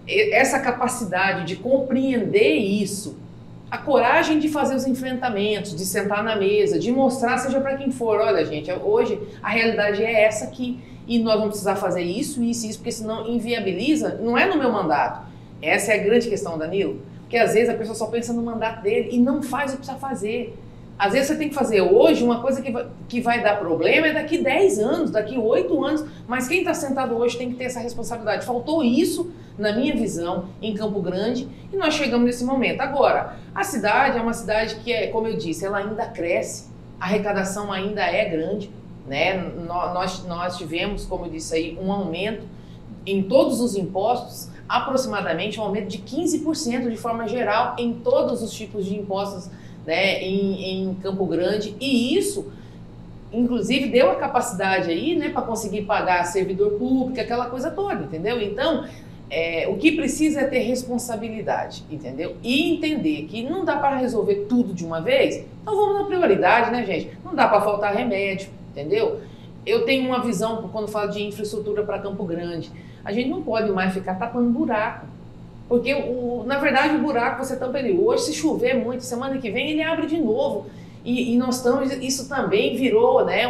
essa capacidade de compreender isso, a coragem de fazer os enfrentamentos, de sentar na mesa, de mostrar, seja para quem for, olha gente, hoje a realidade é essa aqui e nós vamos precisar fazer isso, isso e isso, porque senão inviabiliza, não é no meu mandato. Essa é a grande questão, Danilo, porque às vezes a pessoa só pensa no mandato dele e não faz o que precisa fazer. Às vezes você tem que fazer hoje uma coisa que vai dar problema é daqui 10 anos, daqui 8 anos, mas quem está sentado hoje tem que ter essa responsabilidade. Faltou isso, na minha visão, em Campo Grande, e nós chegamos nesse momento. Agora, a cidade é uma cidade que, como eu disse, ela ainda cresce, a arrecadação ainda é grande, né? Nós tivemos, como eu disse aí, um aumento em todos os impostos, aproximadamente um aumento de 15% de forma geral em todos os tipos de impostos, né, em Campo Grande, e isso, inclusive, deu a capacidade aí, né, para conseguir pagar servidor público, aquela coisa toda, entendeu? Então, o que precisa é ter responsabilidade, entendeu? E entender que não dá para resolver tudo de uma vez, então vamos na prioridade, né, gente? Não dá para faltar remédio, entendeu? Eu tenho uma visão, quando falo de infraestrutura para Campo Grande, a gente não pode mais ficar tapando buraco. Porque, na verdade, o buraco você tampa ele hoje, se chover muito, semana que vem ele abre de novo. E nós estamos, isso também virou, né,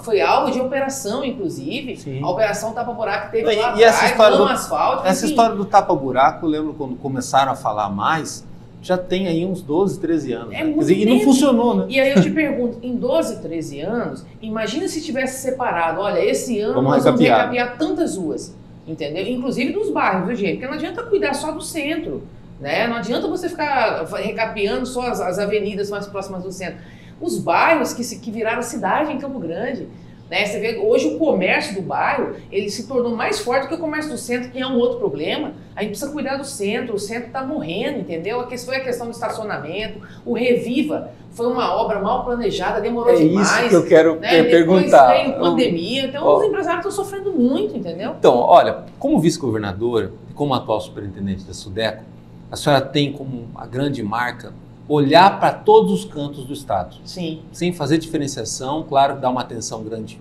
foi alvo de operação, inclusive. Sim. A operação tapa-buraco teve lá atrás, asfalto. Essa história do tapa-buraco, eu lembro quando começaram a falar mais, já tem aí uns 12, 13 anos. Quer dizer, e não funcionou, né? E aí eu te pergunto, em 12, 13 anos, imagina se tivesse separado, olha, esse ano nós vamos recapear tantas ruas. Entendeu? Inclusive dos bairros, viu, gente? Porque não adianta cuidar só do centro, né? Não adianta você ficar recapeando só as avenidas mais próximas do centro. Os bairros que viraram cidade em Campo Grande, Né? Você vê, hoje o comércio do bairro, ele se tornou mais forte que o comércio do centro, que é um outro problema. A gente precisa cuidar do centro, o centro está morrendo, entendeu? Foi a questão do estacionamento, o Reviva foi uma obra mal planejada, demorou demais. É isso que eu quero perguntar. Depois veio pandemia, então os empresários estão sofrendo muito, entendeu? Então, olha, como vice-governadora e como atual superintendente da SUDECO, a senhora tem como a grande marca olhar para todos os cantos do estado. Sim. Sem fazer diferenciação, claro, dá uma atenção grande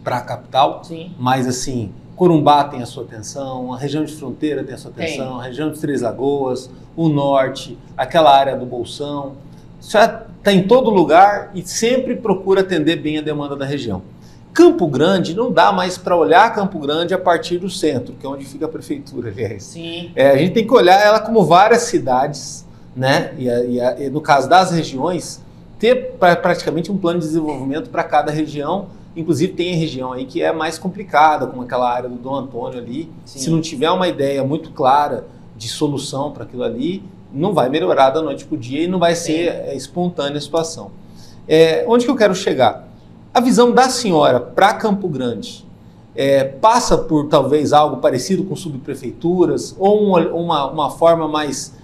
para a capital, sim, mas assim, Corumbá tem a sua atenção, a região de fronteira tem a sua atenção, a região de Três Lagoas, o norte, aquela área do Bolsão. Já está em todo lugar e sempre procura atender bem a demanda da região. Campo Grande, não dá mais para olhar Campo Grande a partir do centro, que é onde fica a prefeitura, aliás. Sim. A gente tem que olhar ela como várias cidades, né? E no caso das regiões, ter praticamente um plano de desenvolvimento para cada região. Inclusive tem região aí que é mais complicada, como aquela área do Dom Antônio ali. Sim. Se não tiver uma ideia muito clara de solução para aquilo ali, não vai melhorar da noite para o dia e não vai ser espontânea a situação. Onde que eu quero chegar? A visão da senhora para Campo Grande passa por talvez algo parecido com subprefeituras ou uma forma mais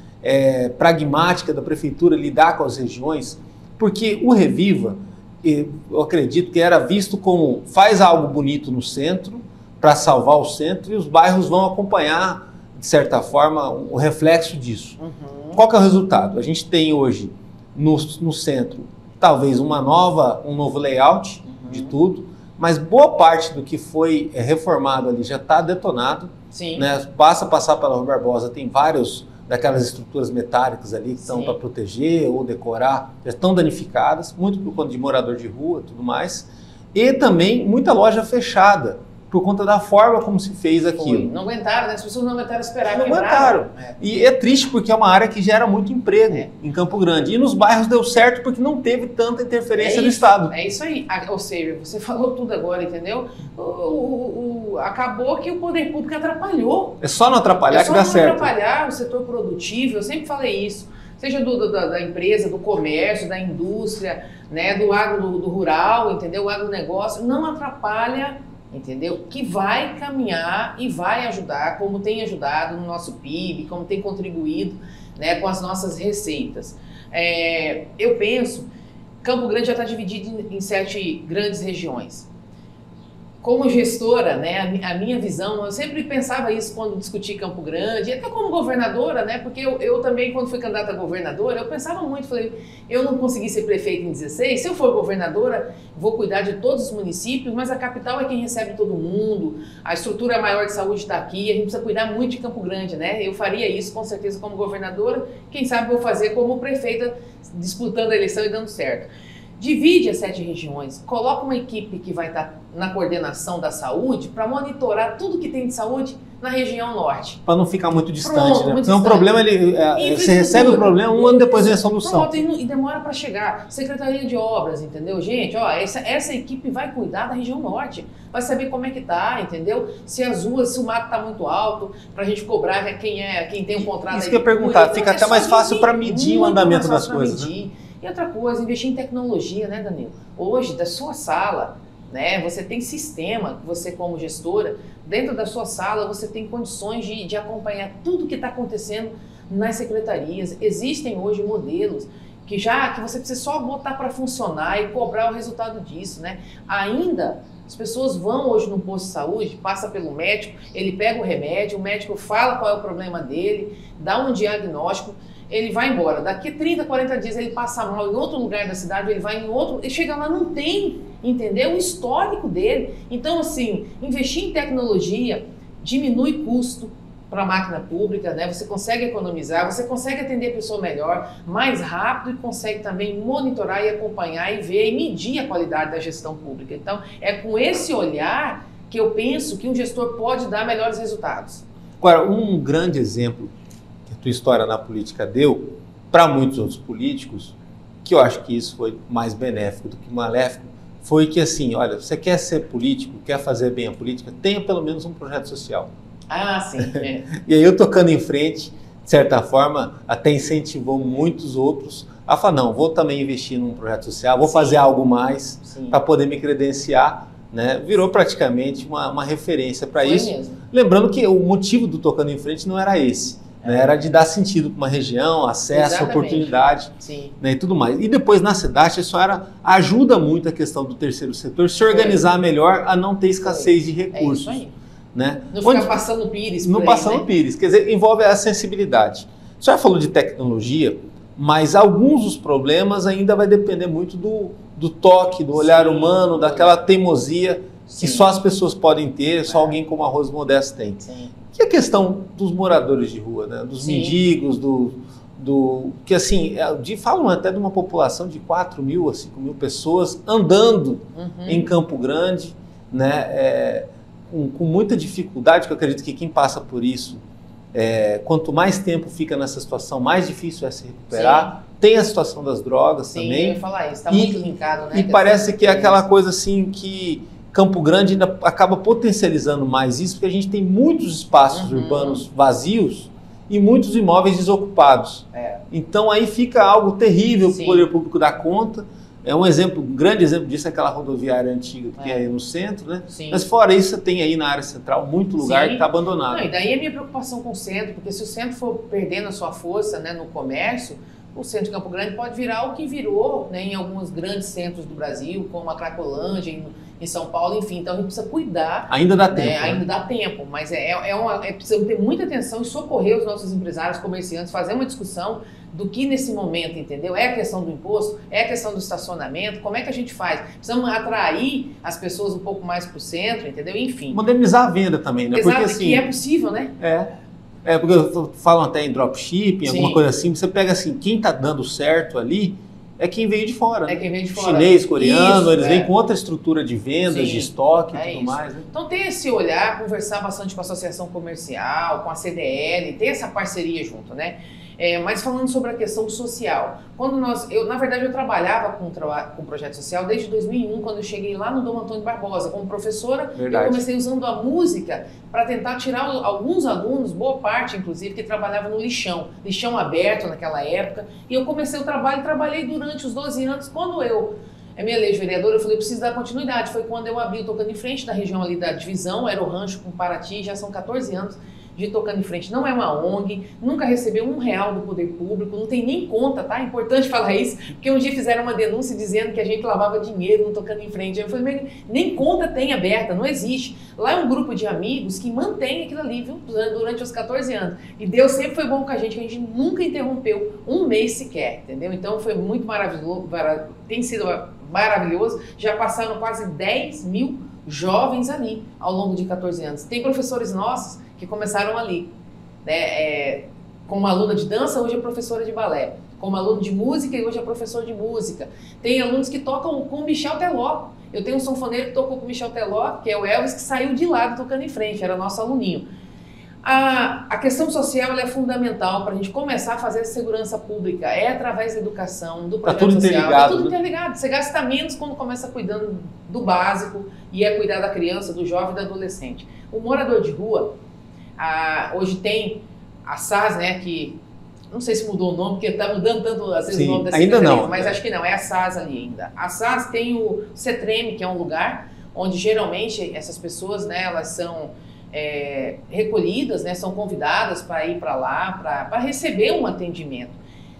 pragmática da prefeitura lidar com as regiões? Porque o Reviva, eu acredito que era visto como faz algo bonito no centro para salvar o centro e os bairros vão acompanhar, de certa forma, o reflexo disso. Uhum. Qual que é o resultado? A gente tem hoje no centro talvez um novo layout de tudo, mas boa parte do que foi reformado ali já está detonado. Sim. Né? Passar pela Rua Barbosa, tem vários daquelas estruturas metálicas ali que estão para proteger ou decorar, já estão danificadas, muito por conta de morador de rua e tudo mais. E também muita loja fechada, por conta da forma como se fez aquilo. Não aguentaram, né? As pessoas não aguentaram esperar. Não aguentaram. E é triste porque é uma área que gera muito emprego em Campo Grande. E nos bairros deu certo porque não teve tanta interferência do Estado. É isso aí. Ou seja, você falou tudo agora, entendeu? Acabou que o poder público atrapalhou. É só não atrapalhar que dá certo. É só não atrapalhar o setor produtivo. Eu sempre falei isso. Seja da empresa, do comércio, da indústria, né, do agro, do rural, entendeu? O agronegócio. Não atrapalha, entendeu? Que vai caminhar e vai ajudar, como tem ajudado no nosso PIB, como tem contribuído, né, com as nossas receitas. Eu penso, Campo Grande já está dividido em 7 grandes regiões. Como gestora, né, a minha visão, eu sempre pensava isso quando discuti Campo Grande, até como governadora, né, porque eu também, quando fui candidata a governadora, eu pensava muito, falei, eu não consegui ser prefeita em 16, se eu for governadora, vou cuidar de todos os municípios, mas a capital é quem recebe todo mundo, a estrutura maior de saúde está aqui, a gente precisa cuidar muito de Campo Grande, né, eu faria isso com certeza como governadora, quem sabe vou fazer como prefeita, disputando a eleição e dando certo. Divide as 7 regiões, coloca uma equipe que vai estar na coordenação da saúde para monitorar tudo que tem de saúde na região norte. Para não ficar muito distante, né? Então o problema, você recebe o problema, um ano depois vem a solução. Pronto, e demora para chegar. Secretaria de Obras, entendeu? Gente, ó, essa equipe vai cuidar da região norte, vai saber como é que tá, entendeu? Se as ruas, se o mato tá muito alto, para a gente cobrar quem tem um contrato. Isso que eu ia perguntar, fica até mais fácil para medir o andamento das coisas. Né? E outra coisa, investir em tecnologia, né, Danilo? Hoje, da sua sala, né, você tem sistema, você como gestora, dentro da sua sala você tem condições de acompanhar tudo que está acontecendo nas secretarias. Existem hoje modelos que você precisa só botar para funcionar e cobrar o resultado disso, né? Ainda, as pessoas vão hoje no posto de saúde, passa pelo médico, ele pega o remédio, o médico fala qual é o problema dele, dá um diagnóstico, ele vai embora. Daqui 30, 40 dias ele passa mal em outro lugar da cidade, ele vai em outro, e chega lá, não tem, entendeu? O histórico dele. Então, assim, investir em tecnologia diminui custo para a máquina pública, né? Você consegue economizar, você consegue atender a pessoa melhor, mais rápido e consegue também monitorar e acompanhar e ver e medir a qualidade da gestão pública. Então, é com esse olhar que eu penso que um gestor pode dar melhores resultados. Agora, um grande exemplo tua história na política deu para muitos outros políticos, que eu acho que isso foi mais benéfico do que maléfico, foi que assim, olha, você quer ser político, quer fazer bem a política, tenha pelo menos um projeto social. Ah, sim. E aí eu tocando em frente, de certa forma, até incentivou muitos outros a falar, não, vou também investir num projeto social, vou fazer algo mais para poder me credenciar né, virou praticamente uma referência para isso. Mesmo. Lembrando que o motivo do Tocando em Frente não era esse, né, era de dar sentido para uma região, acesso, Exatamente. Oportunidade, Sim. né, e tudo mais. E depois na SEDASH isso ajuda muito a questão do terceiro setor se organizar melhor a não ter escassez de recursos. É isso aí. Né? Não ficar passando pires. Não passando pires, quer dizer, envolve a sensibilidade. Você já falou de tecnologia, mas alguns dos problemas ainda vai depender muito do toque, do olhar humano, daquela teimosia que só as pessoas podem ter, só alguém como a Rose Modesto tem. Sim. Que é a questão dos moradores de rua, né? Dos mendigos, que assim, falam até de uma população de 4 mil a 5 mil pessoas andando em Campo Grande, né? Com muita dificuldade, que eu acredito que quem passa por isso, quanto mais tempo fica nessa situação, mais difícil é se recuperar. Sim. Tem a situação das drogas também. Eu ia falar isso, está muito linkado, né? E parece que é aquela coisa assim que Campo Grande ainda acaba potencializando mais isso, porque a gente tem muitos espaços urbanos vazios e muitos imóveis desocupados. Então aí fica algo terrível para o poder público dar conta. Um grande exemplo disso é aquela rodoviária antiga que é aí no centro, né? Sim. Mas fora isso, você tem aí na área central muito lugar que está abandonado. Não, e daí a minha preocupação com o centro, porque se o centro for perdendo a sua força, né, no comércio, o centro de Campo Grande pode virar o que virou, né, em alguns grandes centros do Brasil, como a Cracolândia, em São Paulo, enfim. Então a gente precisa cuidar. Ainda dá tempo. Ainda dá tempo, mas precisamos ter muita atenção e socorrer os nossos empresários, comerciantes, fazer uma discussão do que nesse momento, entendeu? É a questão do imposto, é a questão do estacionamento, como é que a gente faz? Precisamos atrair as pessoas um pouco mais para o centro, entendeu? Enfim. Modernizar a venda também, né? Exato, porque, assim, que é possível, né? Porque falam até em dropshipping, alguma coisa assim, você pega assim, quem está dando certo ali é quem veio de fora. É quem veio de fora. Chinês, coreano, eles vêm com outra estrutura de vendas, de estoque e tudo mais. Né? Então tem esse olhar, conversar bastante com a associação comercial, com a CDL, ter essa parceria junto, né? Mas falando sobre a questão social, na verdade eu trabalhava com projeto social desde 2001, quando eu cheguei lá no Dom Antônio Barbosa como professora. Verdade. Eu comecei usando a música para tentar tirar alguns alunos, boa parte inclusive, que trabalhavam no lixão aberto naquela época, e eu comecei o trabalho e trabalhei durante os 12 anos. Quando eu me elegi vereadora, eu falei, eu preciso dar continuidade. Foi quando eu abri o Tocando em Frente da região ali da divisão, era o rancho com Paraty, já são 14 anos de Tocando em Frente. Não é uma ONG, nunca recebeu R$1 do poder público, não tem nem conta, tá? É importante falar isso, porque um dia fizeram uma denúncia dizendo que a gente lavava dinheiro no Tocando em Frente. Eu falei, nem conta tem aberta, não existe. Lá é um grupo de amigos que mantém aquilo ali, viu? Durante os 14 anos. E Deus sempre foi bom com a gente, que a gente nunca interrompeu um mês sequer, entendeu? Então foi muito maravilhoso, tem sido maravilhoso. Já passaram quase 10 mil jovens ali ao longo de 14 anos. Tem professores nossos que começaram ali, né? Como aluna de dança, hoje é professora de balé. Como aluno de música, e hoje é professor de música. Tem alunos que tocam com o Michel Teló. Eu tenho um sanfoneiro que tocou com o Michel Teló, que é o Elvis, que saiu de lá Tocando em Frente, era nosso aluninho. A questão social ela é fundamental para a gente começar a fazer segurança pública. É através da educação, do projeto social. Interligado, é tudo interligado. Você gasta menos quando começa cuidando do básico e é cuidar da criança, do jovem e do adolescente. O morador de rua, hoje tem a SAS, né, que não sei se mudou o nome, porque está mudando tanto às vezes o nome da ainda não, mas acho que não, é a SAS ali ainda. A SAS tem o CETREM, que é um lugar onde geralmente essas pessoas, né, elas são recolhidas, né, são convidadas para ir para lá, para receber um atendimento.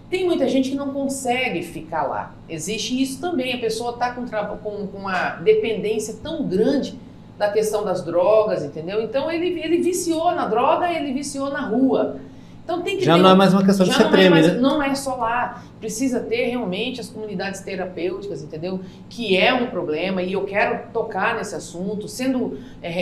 Tem muita gente que não consegue ficar lá. Existe isso também, a pessoa está com uma dependência tão grande da questão das drogas, entendeu? Então ele viciou na droga, ele viciou na rua. Então tem que não é mais uma questão de CETREM, né? Não é só lá. Precisa ter realmente as comunidades terapêuticas, entendeu? Que é um problema e eu quero tocar nesse assunto. Sendo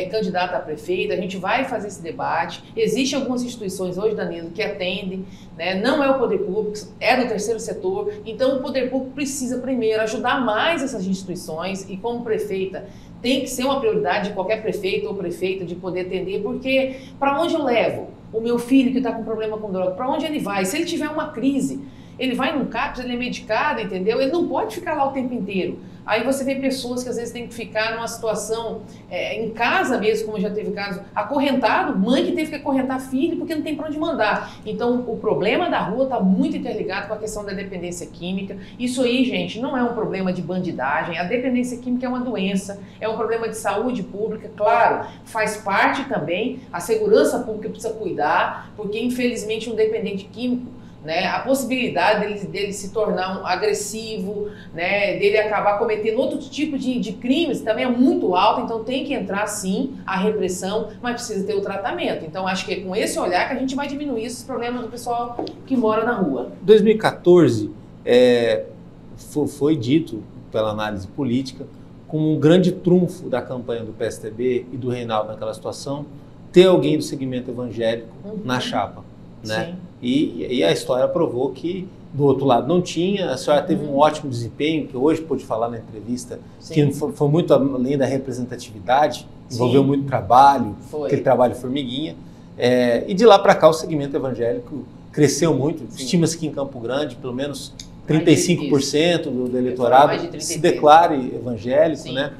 candidata a prefeita, a gente vai fazer esse debate. Existem algumas instituições hoje, Danilo, que atendem, né? Não é o poder público, é do terceiro setor. Então o poder público precisa primeiro ajudar mais essas instituições e como prefeita tem que ser uma prioridade de qualquer prefeito ou prefeita de poder atender, porque para onde eu levo o meu filho que está com problema com droga? Para onde ele vai? Se ele tiver uma crise, ele vai num CAPS, ele é medicado, entendeu? Ele não pode ficar lá o tempo inteiro. Aí você vê pessoas que às vezes têm que ficar numa situação em casa mesmo, como já teve caso, acorrentado, mãe que teve que acorrentar filho porque não tem para onde mandar. Então o problema da rua está muito interligado com a questão da dependência química. Isso aí, gente, não é um problema de bandidagem, a dependência química é uma doença, é um problema de saúde pública, claro, faz parte também, a segurança pública precisa cuidar, porque infelizmente um dependente químico, né, a possibilidade dele se tornar um agressivo, né, dele acabar cometendo outro tipo de crimes também é muito alta, então tem que entrar sim a repressão, mas precisa ter o tratamento. Então acho que é com esse olhar que a gente vai diminuir esses problemas do pessoal que mora na rua. 2014 foi dito pela análise política como um grande trunfo da campanha do PSDB e do Reinaldo naquela situação, ter alguém do segmento evangélico na chapa, né? Sim. E a história provou que do outro lado não tinha, a senhora teve um ótimo desempenho, que hoje pôde falar na entrevista, que foi muito além da representatividade, envolveu muito trabalho, aquele trabalho formiguinha, e de lá para cá o segmento evangélico cresceu muito, estima-se que em Campo Grande pelo menos 35% do eleitorado se declare evangélico, né?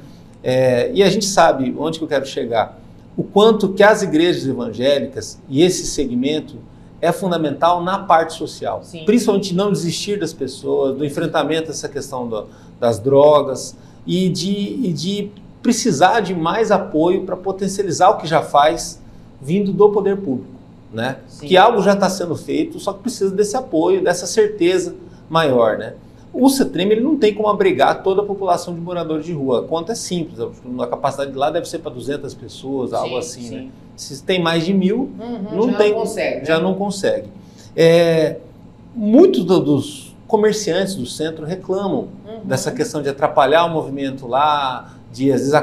E a gente sabe, onde que eu quero chegar, o quanto que as igrejas evangélicas e esse segmento é fundamental na parte social, principalmente não desistir das pessoas, do enfrentamento dessa questão das drogas e de precisar de mais apoio para potencializar o que já faz vindo do poder público, né? Que algo já está sendo feito, só que precisa desse apoio, dessa certeza maior, né? O CETREM ele não tem como abrigar toda a população de moradores de rua. A conta é simples, a capacidade de lá deve ser para 200 pessoas, algo assim, né? Se tem mais de 1.000, já não consegue. Muitos dos comerciantes do centro reclamam dessa questão de atrapalhar o movimento lá, de às vezes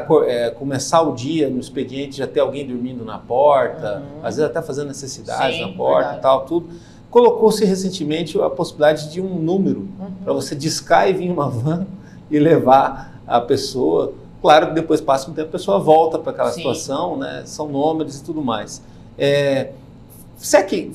começar o dia no expediente já ter alguém dormindo na porta, às vezes até fazendo necessidade na porta e tal, tudo. Colocou-se recentemente a possibilidade de um número para você discar e vir uma van e levar a pessoa. Claro que depois passa um tempo, a pessoa volta para aquela situação, né? São nômades e tudo mais. Será que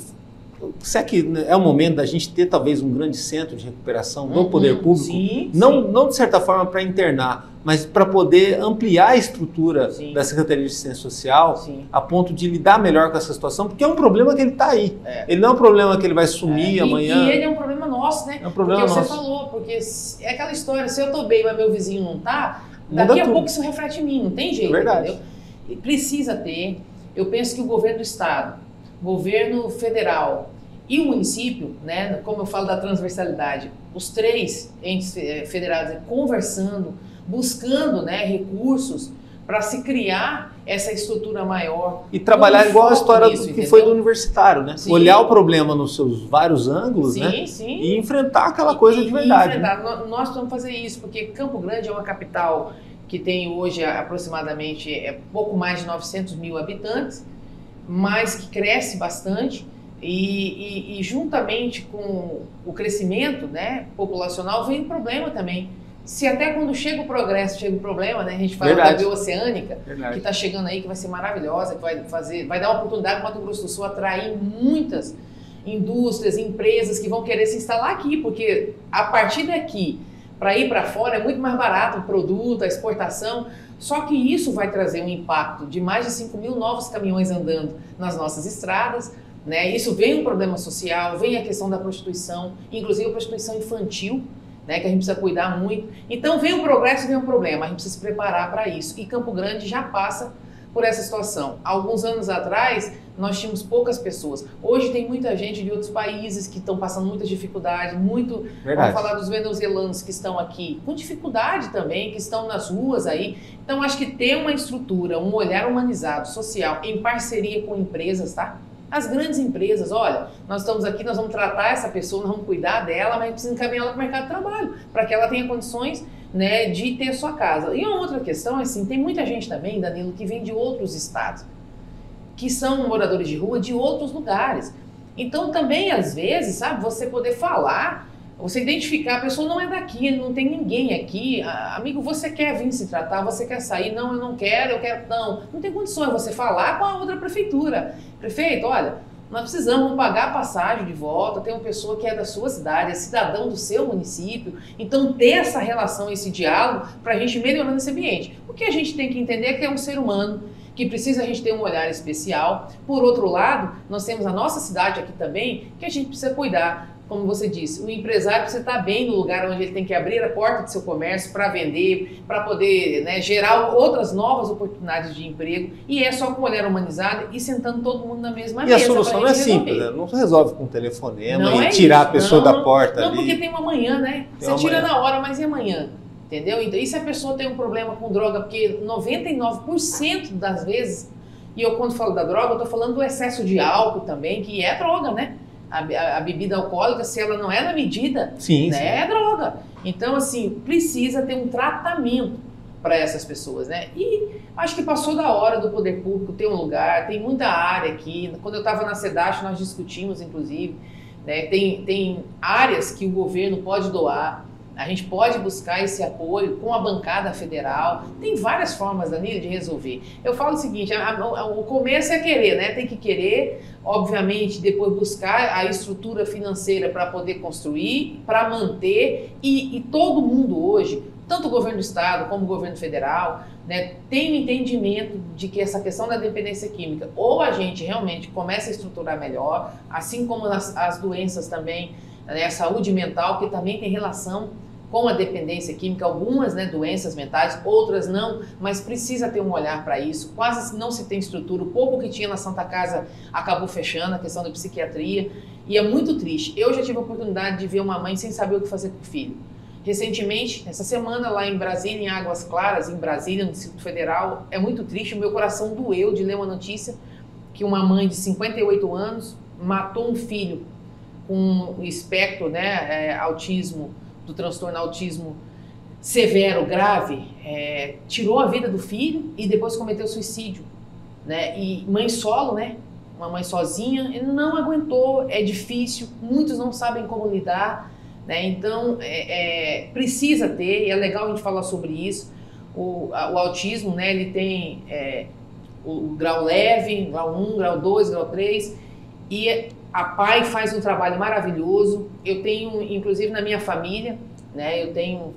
é o momento da gente ter talvez um grande centro de recuperação do poder público? Não de certa forma para internar, mas para poder ampliar a estrutura da Secretaria de Assistência Social a ponto de lidar melhor com essa situação, porque é um problema que ele está aí. Ele não é um problema que ele vai sumir amanhã. E ele é um problema nosso, né? É um problema porque nosso. Você falou, porque é aquela história, se eu estou bem, mas meu vizinho não está, daqui a pouco isso reflete em mim, não tem jeito, entendeu? E precisa ter. Eu penso que o governo do estado, governo federal e o município, né, como eu falo da transversalidade, os três entes federados conversando, buscando, né, recursos para se criar essa estrutura maior. E trabalhar igual a história que foi do universitário, né? Olhar o problema nos seus vários ângulos, né? E enfrentar aquela coisa de verdade. Né? Nós vamos fazer isso, porque Campo Grande é uma capital que tem hoje aproximadamente pouco mais de 900 mil habitantes, mas que cresce bastante. E juntamente com o crescimento, né, populacional vem um problema também. Se até quando chega o progresso, chega o problema, né? A gente fala da bioceânica, que está chegando aí, que vai ser maravilhosa, que vai dar uma oportunidade para o Mato Grosso do Sul atrair muitas indústrias, empresas que vão querer se instalar aqui, porque a partir daqui, para ir para fora, é muito mais barato o produto, a exportação. Só que isso vai trazer um impacto de mais de 5.000 novos caminhões andando nas nossas estradas, né? Isso vem um problema social, vem a questão da prostituição, inclusive a prostituição infantil, né, que a gente precisa cuidar muito. Então vem o progresso, vem o problema, a gente precisa se preparar para isso. E Campo Grande já passa por essa situação. Alguns anos atrás, nós tínhamos poucas pessoas. Hoje tem muita gente de outros países que estão passando muitas dificuldades, vamos falar dos venezuelanos que estão aqui, com dificuldade também, que estão nas ruas aí. Então acho que ter uma estrutura, um olhar humanizado, social, em parceria com empresas, tá? As grandes empresas, olha, nós estamos aqui, nós vamos tratar essa pessoa, nós vamos cuidar dela, mas a gente precisa encaminhar ela para o mercado de trabalho, para que ela tenha condições, né, de ter sua casa. E uma outra questão é assim, tem muita gente também, Danilo, que vem de outros estados, que são moradores de rua de outros lugares. Então também, às vezes, sabe, você poder falar, você identificar, a pessoa não é daqui, não tem ninguém aqui, amigo, você quer vir se tratar, você quer sair, não, eu quero, não tem condições, você falar com a outra prefeitura. Prefeito, olha, Nós precisamos pagar a passagem de volta, ter uma pessoa que é da sua cidade, é cidadão do seu município. Então, ter essa relação, esse diálogo, para a gente melhorando esse ambiente. O que a gente tem que entender é que é um ser humano, que precisa a gente ter um olhar especial. Por outro lado, nós temos a nossa cidade aqui também, que a gente precisa cuidar. Como você disse, o empresário precisa estar bem no lugar onde ele tem que abrir a porta do seu comércio para vender, para poder, né, gerar outras novas oportunidades de emprego. E é só com o olhar humanizado e sentando todo mundo na mesma mesa. E a solução não é simples, né? Não se resolve com um telefonema e tirar a pessoa da porta ali. Não, porque tem uma manhã, né? Você tira na hora, mas e amanhã? Entendeu? Então, e se a pessoa tem um problema com droga? Porque 99% das vezes, e eu quando falo da droga, eu estou falando do excesso de álcool também, que é droga, né? A bebida alcoólica, se ela não é na medida, sim, né, sim. É droga. Então, assim, precisa ter um tratamento para essas pessoas, né? E acho que passou da hora do poder público ter um lugar, tem muita área aqui. Quando eu estava na SEDASH, nós discutimos, inclusive, né, tem áreas que o governo pode doar. A gente pode buscar esse apoio com a bancada federal. Tem várias formas, Danilo, de resolver. Eu falo o seguinte, o começo é querer, né? Tem que querer, obviamente, depois buscar a estrutura financeira para poder construir, para manter. E todo mundo hoje, tanto o governo do estado como o governo federal, né, tem um entendimento de que essa questão da dependência química, ou a gente realmente começa a estruturar melhor, assim como as doenças também, né, a saúde mental, que também tem relação com a dependência química, algumas, né, doenças mentais, outras não, mas precisa ter um olhar para isso. Quase não se tem estrutura, o pouco que tinha na Santa Casa acabou fechando, a questão da psiquiatria, e é muito triste. Eu já tive a oportunidade de ver uma mãe sem saber o que fazer com o filho. Recentemente, essa semana lá em Brasília, em Águas Claras, em Brasília, no Distrito Federal, é muito triste, o meu coração doeu de ler uma notícia que uma mãe de 58 anos matou um filho com espectro, né, autismo, do transtorno autismo severo, grave, tirou a vida do filho e depois cometeu suicídio, né? E mãe solo, né? Uma mãe sozinha, ele não aguentou, é difícil, muitos não sabem como lidar, né? Então, precisa ter, e é legal a gente falar sobre isso. O autismo, né? Ele tem o grau leve, grau 1, grau 2, grau 3, e a PAI faz um trabalho maravilhoso. Eu tenho, inclusive na minha família, né, eu tenho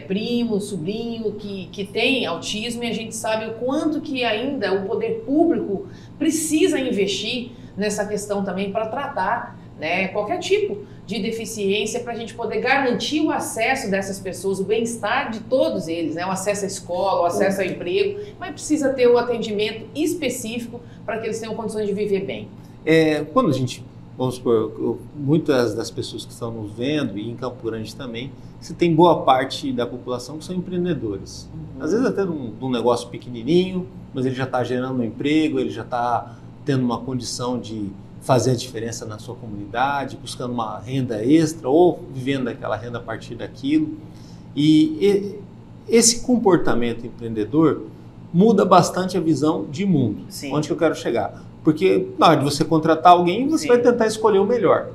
primo, sobrinho que tem autismo, e a gente sabe o quanto que ainda o poder público precisa investir nessa questão também para tratar, né, qualquer tipo de deficiência, para a gente poder garantir o acesso dessas pessoas, o bem-estar de todos eles, né, o acesso à escola, o acesso ao emprego, mas precisa ter o atendimento específico para que eles tenham condições de viver bem. Quando a gente... Vamos supor, muitas das pessoas que estão nos vendo, e em Campo Grande também, você tem boa parte da população que são empreendedores. Uhum. Às vezes até num negócio pequenininho, mas ele já está gerando um emprego, ele já está tendo uma condição de fazer a diferença na sua comunidade, buscando uma renda extra ou vivendo daquela renda a partir daquilo. E esse comportamento empreendedor muda bastante a visão de mundo. Sim. Onde que eu quero chegar? Porque na hora de você contratar alguém, você Sim. vai tentar escolher o melhor,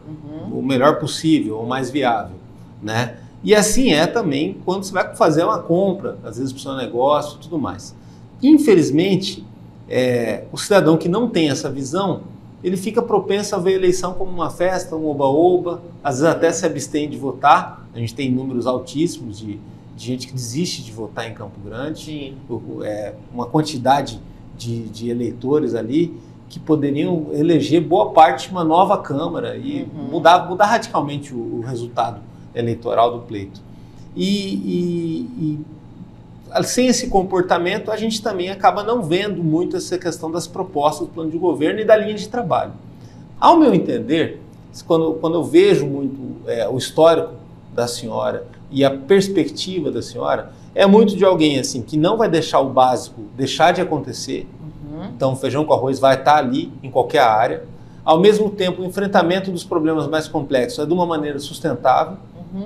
o melhor possível, o mais viável, né? E assim é também quando você vai fazer uma compra, às vezes para o seu negócio e tudo mais. Infelizmente, o cidadão que não tem essa visão, ele fica propenso a ver a eleição como uma festa, um oba-oba, às vezes até se abstém de votar. A gente tem números altíssimos de gente que desiste de votar em Campo Grande. Sim. Uma quantidade de eleitores ali que poderiam eleger boa parte de uma nova Câmara e mudar radicalmente o resultado eleitoral do pleito. E sem esse comportamento, a gente também acaba não vendo muito essa questão das propostas do plano de governo e da linha de trabalho. Ao meu entender, quando eu vejo muito o histórico da senhora e a perspectiva da senhora, é muito de alguém assim que não vai deixar o básico deixar de acontecer. Então, o feijão com arroz vai estar ali, em qualquer área. Ao mesmo tempo, o enfrentamento dos problemas mais complexos é de uma maneira sustentável,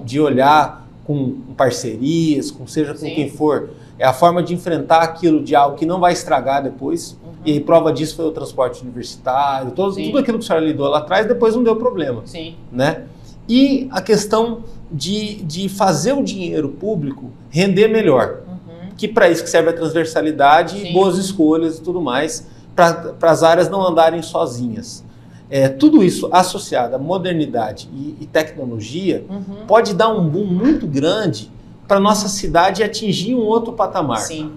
de olhar com parcerias, seja com quem for. É a forma de enfrentar aquilo de algo que não vai estragar depois. E aí, prova disso foi o transporte universitário, tudo aquilo que a senhora lidou lá atrás, depois não deu problema. Sim. Né? E a questão de fazer o dinheiro público render melhor. Que para isso que serve a transversalidade e boas escolhas e tudo mais, para as áreas não andarem sozinhas. tudo isso associado à modernidade e tecnologia pode dar um boom muito grande para nossa cidade atingir um outro patamar. Sim.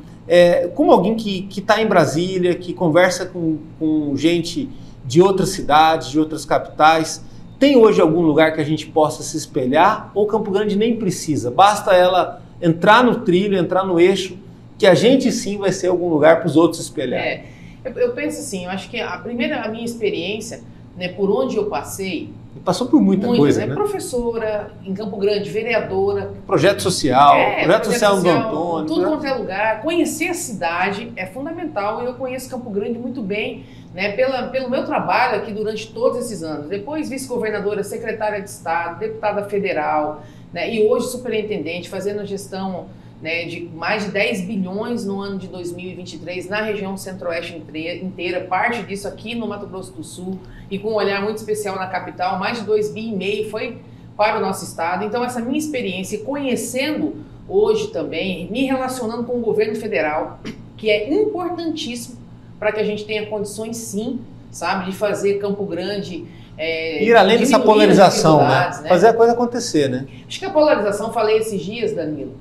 Como alguém que está em Brasília, que conversa com gente de outras cidades, de outras capitais, tem hoje algum lugar que a gente possa se espelhar? Ou Campo Grande nem precisa? Basta ela entrar no trilho, entrar no eixo, que a gente sim vai ser algum lugar para os outros espelhar. Eu penso assim, eu acho que a minha experiência, né, por onde eu passei... Passou por muita coisa, né? Professora em Campo Grande, vereadora. Projeto social, projeto social do Antônio. Tudo quanto é lugar. Conhecer a cidade é fundamental. Eu conheço Campo Grande muito bem, né, pelo meu trabalho aqui durante todos esses anos. Depois vice-governadora, secretária de Estado, deputada federal, né, e hoje superintendente, fazendo gestão, né, de mais de 10 bilhões no ano de 2023 na região centro-oeste inteira, parte disso aqui no Mato Grosso do Sul, e com um olhar muito especial na capital, mais de 2,5 bi foi para o nosso estado. Então essa minha experiência, conhecendo hoje também, me relacionando com o governo federal, que é importantíssimo para que a gente tenha condições sim, sabe, de fazer Campo Grande... ir além dessa polarização, né? Fazer a coisa acontecer, né? Acho que a polarização, falei esses dias, Danilo,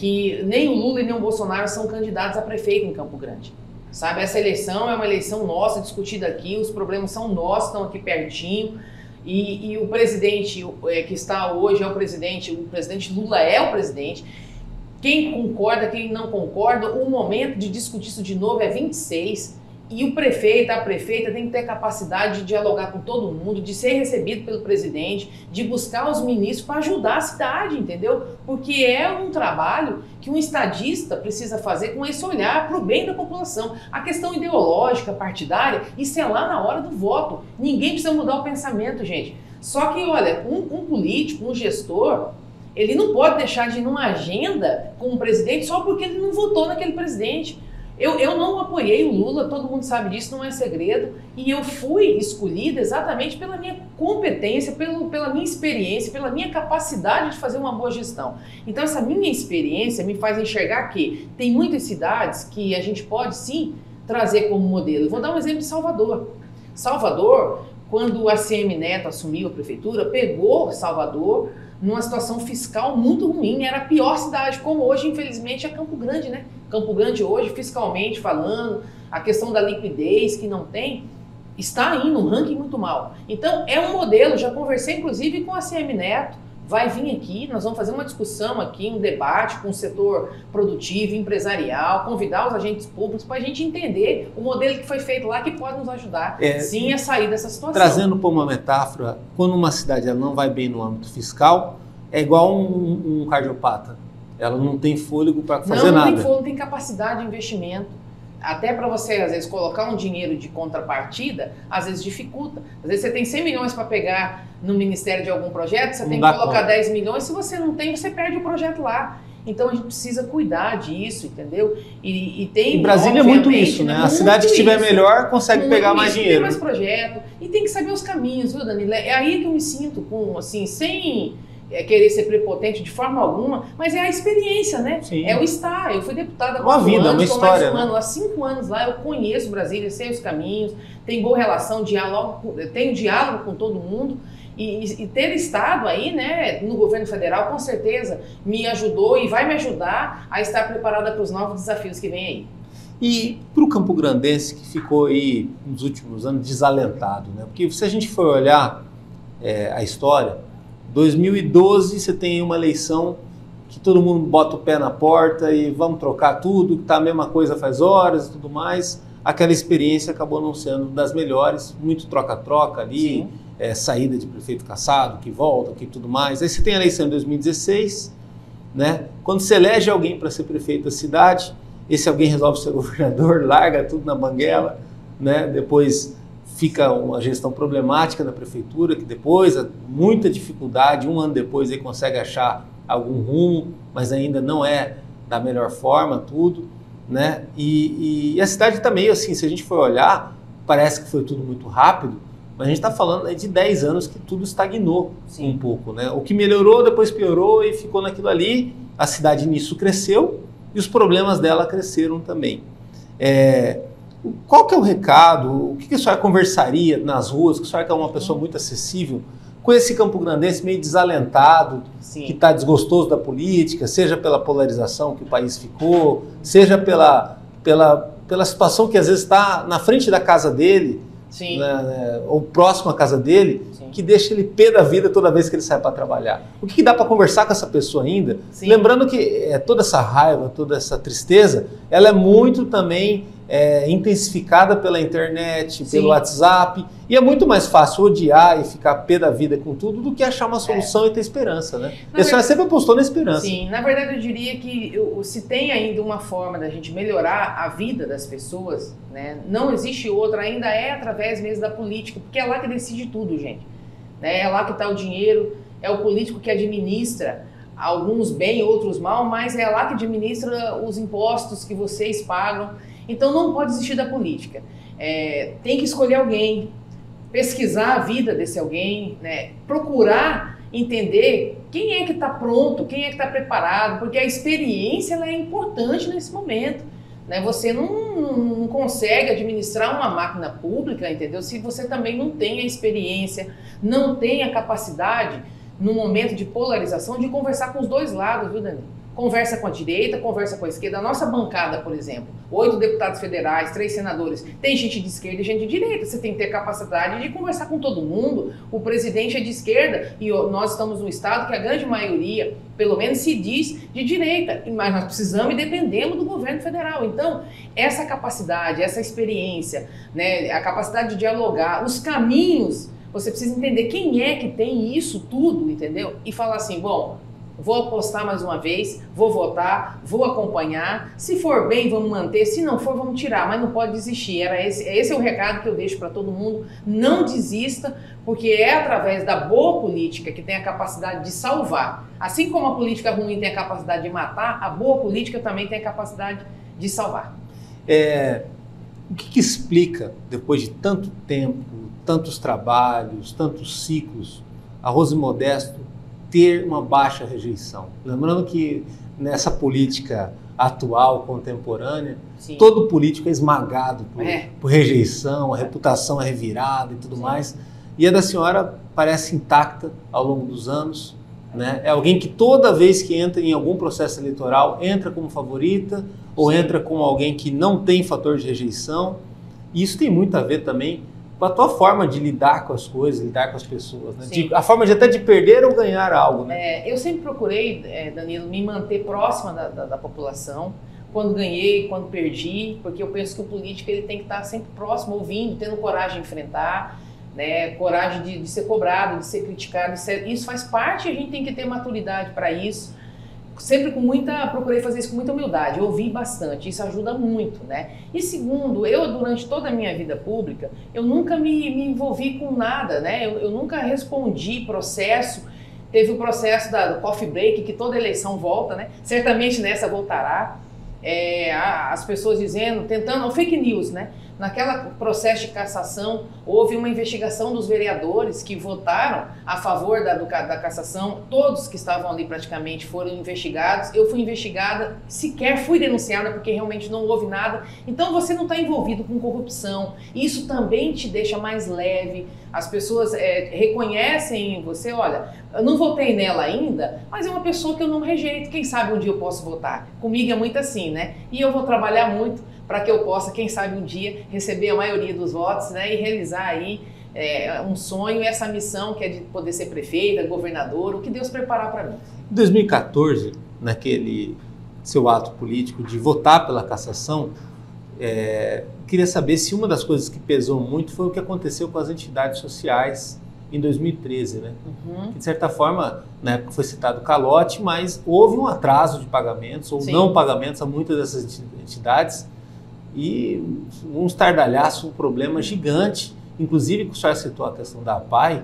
que nem o Lula e nem o Bolsonaro são candidatos a prefeito em Campo Grande. Sabe, essa eleição é uma eleição nossa, discutida aqui, os problemas são nossos, estão aqui pertinho, e o presidente que está hoje é o presidente Lula é o presidente. Quem concorda, quem não concorda, o momento de discutir isso de novo é 26, e o prefeito, a prefeita tem que ter capacidade de dialogar com todo mundo, de ser recebido pelo presidente, de buscar os ministros para ajudar a cidade, entendeu? Porque é um trabalho que um estadista precisa fazer com esse olhar para o bem da população. A questão ideológica, partidária, isso é lá na hora do voto. Ninguém precisa mudar o pensamento, gente. Só que, olha, um político, um gestor, ele não pode deixar de ir numa agenda com um presidente só porque ele não votou naquele presidente. Eu não apoiei o Lula, todo mundo sabe disso, não é segredo, e eu fui escolhida exatamente pela minha competência, pela minha experiência, pela minha capacidade de fazer uma boa gestão. Então essa minha experiência me faz enxergar que tem muitas cidades que a gente pode sim trazer como modelo. Eu vou dar um exemplo de Salvador. Salvador, quando o ACM Neto assumiu a prefeitura, pegou Salvador numa situação fiscal muito ruim, era a pior cidade, como hoje, infelizmente, é Campo Grande, né? Campo Grande hoje, fiscalmente falando, a questão da liquidez que não tem, está aí no ranking muito mal. Então, é um modelo, já conversei inclusive com a ACM Neto, vai vir aqui, nós vamos fazer uma discussão aqui, um debate com o setor produtivo, empresarial, convidar os agentes públicos para a gente entender o modelo que foi feito lá que pode nos ajudar, sim, a sair dessa situação. Trazendo para uma metáfora, quando uma cidade ela não vai bem no âmbito fiscal, é igual um cardiopata. Ela não tem fôlego para fazer nada. Não tem fôlego, não tem capacidade de investimento. Até para você, às vezes, colocar um dinheiro de contrapartida, às vezes dificulta. Às vezes você tem 100 milhões para pegar no ministério de algum projeto, você tem que colocar 10 milhões, se você não tem, você perde o projeto lá. Então a gente precisa cuidar disso, entendeu? E Brasília é muito isso, né? A cidade que estiver melhor consegue pegar mais dinheiro. Tem mais projeto e tem que saber os caminhos, viu, Danilo? É aí que eu me sinto com, assim, sem querer ser prepotente de forma alguma, mas é a experiência, né? Sim. É o estar. Eu fui deputada há 4 anos, uma história, né? Há 5 anos lá, eu conheço Brasília, sei os caminhos, tenho boa relação, tenho diálogo com todo mundo. E ter estado aí, né, no governo federal, com certeza me ajudou e vai me ajudar a estar preparada para os novos desafios que vêm aí. E para o Campo Grandense, que ficou aí nos últimos anos desalentado, né? Porque se a gente for olhar a história, 2012 você tem uma eleição que todo mundo bota o pé na porta e vamos trocar tudo, que tá a mesma coisa faz horas e tudo mais. Aquela experiência acabou não sendo das melhores, muito troca-troca ali, saída de prefeito cassado, que volta, que tudo mais. Aí você tem a eleição em 2016, né? Quando você elege alguém para ser prefeito da cidade, esse alguém resolve ser governador, larga tudo na banguela, né? Depois fica uma gestão problemática da prefeitura, que depois, muita dificuldade, 1 ano depois ele consegue achar algum rumo, mas ainda não é da melhor forma, tudo, né? E a cidade está meio assim, se a gente for olhar, parece que foi tudo muito rápido, mas a gente está falando de 10 anos que tudo estagnou um pouco, né? O que melhorou, depois piorou e ficou naquilo ali, a cidade nisso cresceu e os problemas dela cresceram também. qual que é o recado? O que a senhora conversaria nas ruas? Que a senhora é uma pessoa muito acessível, com esse campograndense meio desalentado, que está desgostoso da política, seja pela polarização que o país ficou, seja pela situação que às vezes está na frente da casa dele, né, ou próximo à casa dele, que deixa ele pé da vida toda vez que ele sai para trabalhar. O que dá para conversar com essa pessoa ainda? Lembrando que toda essa raiva, toda essa tristeza, ela é muito também intensificada pela internet, pelo WhatsApp, e é muito mais fácil odiar e ficar pé da vida com tudo do que achar uma solução e ter esperança, né? A senhora sempre apostou na esperança. Sim, na verdade eu diria que se tem ainda uma forma da gente melhorar a vida das pessoas, né, não existe outra, ainda é através mesmo da política, porque é lá que decide tudo, gente. Né? É lá que está o dinheiro, é o político que administra, alguns bem, outros mal, mas é lá que administra os impostos que vocês pagam. Então não pode desistir da política. Tem que escolher alguém, pesquisar a vida desse alguém, né? Procurar entender quem é que está pronto, quem é que está preparado, porque a experiência ela é importante nesse momento. Né? Você não consegue administrar uma máquina pública, entendeu? Se você também não tem a experiência, não tem a capacidade, no momento de polarização, de conversar com os dois lados, viu, Dani? Conversa com a direita, conversa com a esquerda. A nossa bancada, por exemplo, 8 deputados federais, 3 senadores, tem gente de esquerda e gente de direita. Você tem que ter capacidade de conversar com todo mundo. O presidente é de esquerda e nós estamos num estado que a grande maioria, pelo menos, se diz de direita. Mas nós precisamos e dependemos do governo federal. Então, essa capacidade, essa experiência, né, a capacidade de dialogar, os caminhos, você precisa entender quem é que tem isso tudo, entendeu? E falar assim, bom, vou apostar mais uma vez, vou votar, vou acompanhar. Se for bem, vamos manter. Se não for, vamos tirar. Mas não pode desistir. Esse é o recado que eu deixo para todo mundo. Não desista, porque é através da boa política que tem a capacidade de salvar. Assim como a política ruim tem a capacidade de matar, a boa política também tem a capacidade de salvar. O que explica, depois de tanto tempo, tantos trabalhos, tantos ciclos, a Rose Modesto ter uma baixa rejeição? Lembrando que nessa política atual, contemporânea, todo político é esmagado por rejeição, a reputação é revirada e tudo mais. E a da senhora parece intacta ao longo dos anos, né? É alguém que toda vez que entra em algum processo eleitoral, entra como favorita ou entra como alguém que não tem fator de rejeição. E isso tem muito a ver também com a tua forma de lidar com as coisas, lidar com as pessoas, né? A forma até de perder ou ganhar algo, né? Eu sempre procurei, Danilo, me manter próxima da população, quando ganhei, quando perdi, porque eu penso que o político ele tem que estar sempre próximo, ouvindo, tendo coragem de enfrentar, né? Coragem de ser cobrado, de ser criticado, isso faz parte, a gente tem que ter maturidade para isso. Sempre procurei fazer isso com muita humildade, ouvi bastante, isso ajuda muito, né? E segundo, eu durante toda a minha vida pública, eu nunca me envolvi com nada, né? Eu nunca respondi processo. Teve o processo do coffee break, que toda eleição volta, né? Certamente nessa voltará. As pessoas tentando, fake news, né? Naquela processo de cassação, houve uma investigação dos vereadores que votaram a favor da cassação. Todos que estavam ali praticamente foram investigados. Eu fui investigada, sequer fui denunciada porque realmente não houve nada. Então você não está envolvido com corrupção. Isso também te deixa mais leve. As pessoas reconhecem em você, olha, eu não votei nela ainda, mas é uma pessoa que eu não rejeito. Quem sabe um dia eu posso votar. Comigo é muito assim, né? E eu vou trabalhar muito para que eu possa, quem sabe um dia, receber a maioria dos votos, né, e realizar aí um sonho, essa missão que é de poder ser prefeita, governador, o que Deus preparar para mim. Em 2014, naquele seu ato político de votar pela cassação, queria saber se uma das coisas que pesou muito foi o que aconteceu com as entidades sociais em 2013, né? Que, de certa forma, na época foi citado calote, mas houve um atraso de pagamentos ou não pagamentos a muitas dessas entidades. E um estardalhaço, um problema gigante, inclusive que o senhor citou a questão da APAE,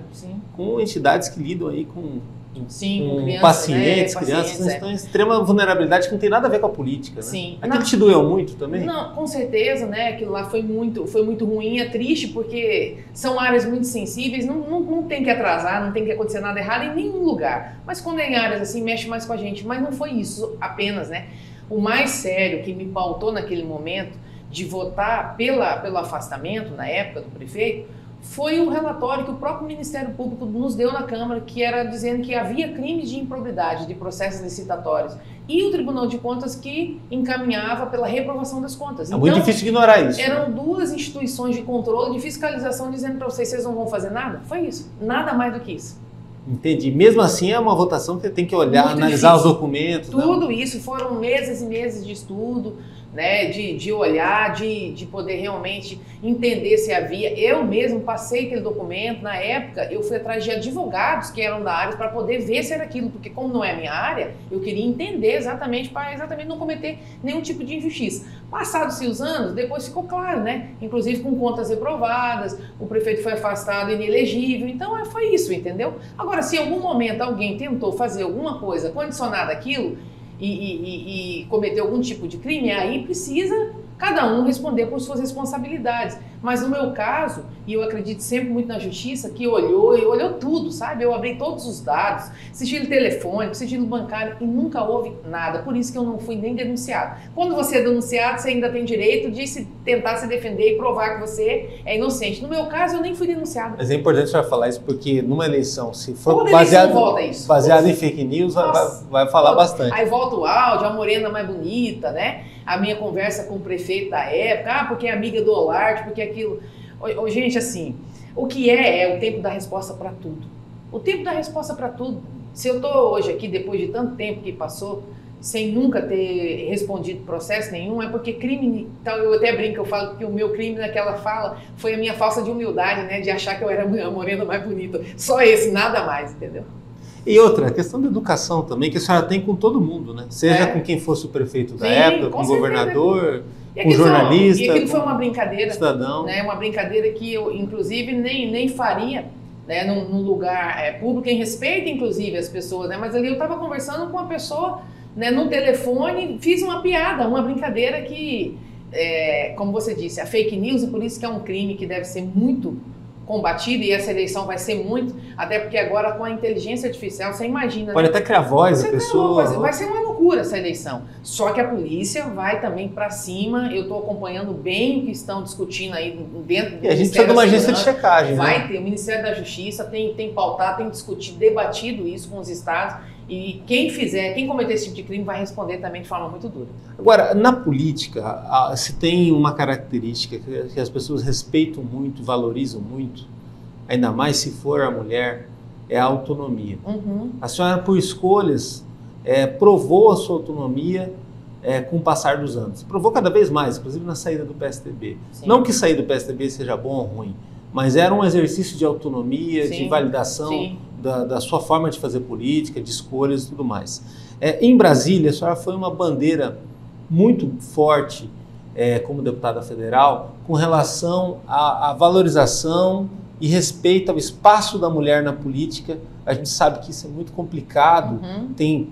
com entidades que lidam aí com crianças, pacientes, crianças que estão em extrema vulnerabilidade, que não tem nada a ver com a política, né? Sim. Aquilo te doeu muito também? Não, com certeza, né? Aquilo lá foi muito ruim, é triste, porque são áreas muito sensíveis, não tem que atrasar, não tem que acontecer nada errado em nenhum lugar. Mas quando é em áreas assim, mexe mais com a gente. Mas não foi isso apenas, né? O mais sério que me pautou naquele momento, de votar pelo afastamento, na época, do prefeito, foi o relatório que o próprio Ministério Público nos deu na Câmara, que era dizendo que havia crimes de improbidade de processos licitatórios. E o Tribunal de Contas que encaminhava pela reprovação das contas. É muito difícil ignorar isso. Eram duas instituições de controle, de fiscalização, dizendo para vocês não vão fazer nada. Foi isso. Nada mais do que isso. Entendi. Mesmo assim, é uma votação que tem que olhar, muito analisar difícil. Os documentos. Tudo isso, foram meses e meses de estudo, né, de olhar, de poder realmente entender se havia. Eu mesmo passei aquele documento, na época eu fui atrás de advogados que eram da área para poder ver se era aquilo, porque como não é minha área, eu queria entender exatamente para não cometer nenhum tipo de injustiça. Passados-se os anos, depois ficou claro, né? Inclusive com contas reprovadas, o prefeito foi afastado inelegível, então foi isso, entendeu? Agora, se em algum momento alguém tentou fazer alguma coisa condicionada àquilo, e cometer algum tipo de crime, aí precisa cada um responder por suas responsabilidades. Mas no meu caso, e eu acredito sempre muito na justiça, que olhou tudo, sabe? Eu abri todos os dados, sigilo telefônico, sigilo bancário, e nunca houve nada. Por isso que eu não fui nem denunciado. Quando você é denunciado, você ainda tem direito de tentar se defender e provar que você é inocente. No meu caso, eu nem fui denunciado. Mas é importante a senhora falar isso, porque numa eleição, se for baseado em fake news, vai falar bastante. Aí volta o áudio, a morena mais bonita, né? A minha conversa com o prefeito da época, porque é amiga do Olarte, porque aquilo... Gente, assim, o que é o tempo da resposta para tudo. O tempo da resposta para tudo. Se eu estou hoje aqui, depois de tanto tempo que passou, sem nunca ter respondido processo nenhum, é porque crime... Então eu até brinco, eu falo que o meu crime naquela fala foi a minha falta de humildade, né? De achar que eu era a morena mais bonita. Só esse, nada mais, entendeu? E outra, a questão da educação também, que a senhora tem com todo mundo, né? Seja com quem fosse o prefeito da época, com o governador, com o jornalista, e aquilo foi uma brincadeira, cidadão. Né? Uma brincadeira que eu, inclusive, nem faria, né, num lugar público, em respeito, inclusive, às pessoas, né? Mas ali eu estava conversando com uma pessoa, né, no telefone, fiz uma piada, uma brincadeira que, como você disse, a fake news, e por isso que é um crime que deve ser muito combatido, e essa eleição vai ser muito, até porque agora com a inteligência artificial, você imagina... Pode até criar voz, a pessoa... Vai ser uma loucura essa eleição. Só que a polícia vai também para cima, eu estou acompanhando bem o que estão discutindo aí dentro do E a gente precisa de uma agência de checagem, vai ter, o Ministério da Justiça tem pautado, tem discutido, debatido isso com os estados, e quem cometer esse tipo de crime vai responder também de forma muito dura. Agora, na política, se tem uma característica que as pessoas respeitam muito, valorizam muito, ainda mais se for a mulher, é a autonomia. Uhum. A senhora, por escolhas, provou a sua autonomia com o passar dos anos. Provou cada vez mais, inclusive na saída do PSDB. Sim. Não que sair do PSDB seja bom ou ruim, mas era um exercício de autonomia, sim, de validação, sim, da sua forma de fazer política, de escolhas e tudo mais. Em Brasília, a senhora foi uma bandeira muito forte como deputada federal com relação à valorização e respeito ao espaço da mulher na política. A gente sabe que isso é muito complicado. Uhum. Tem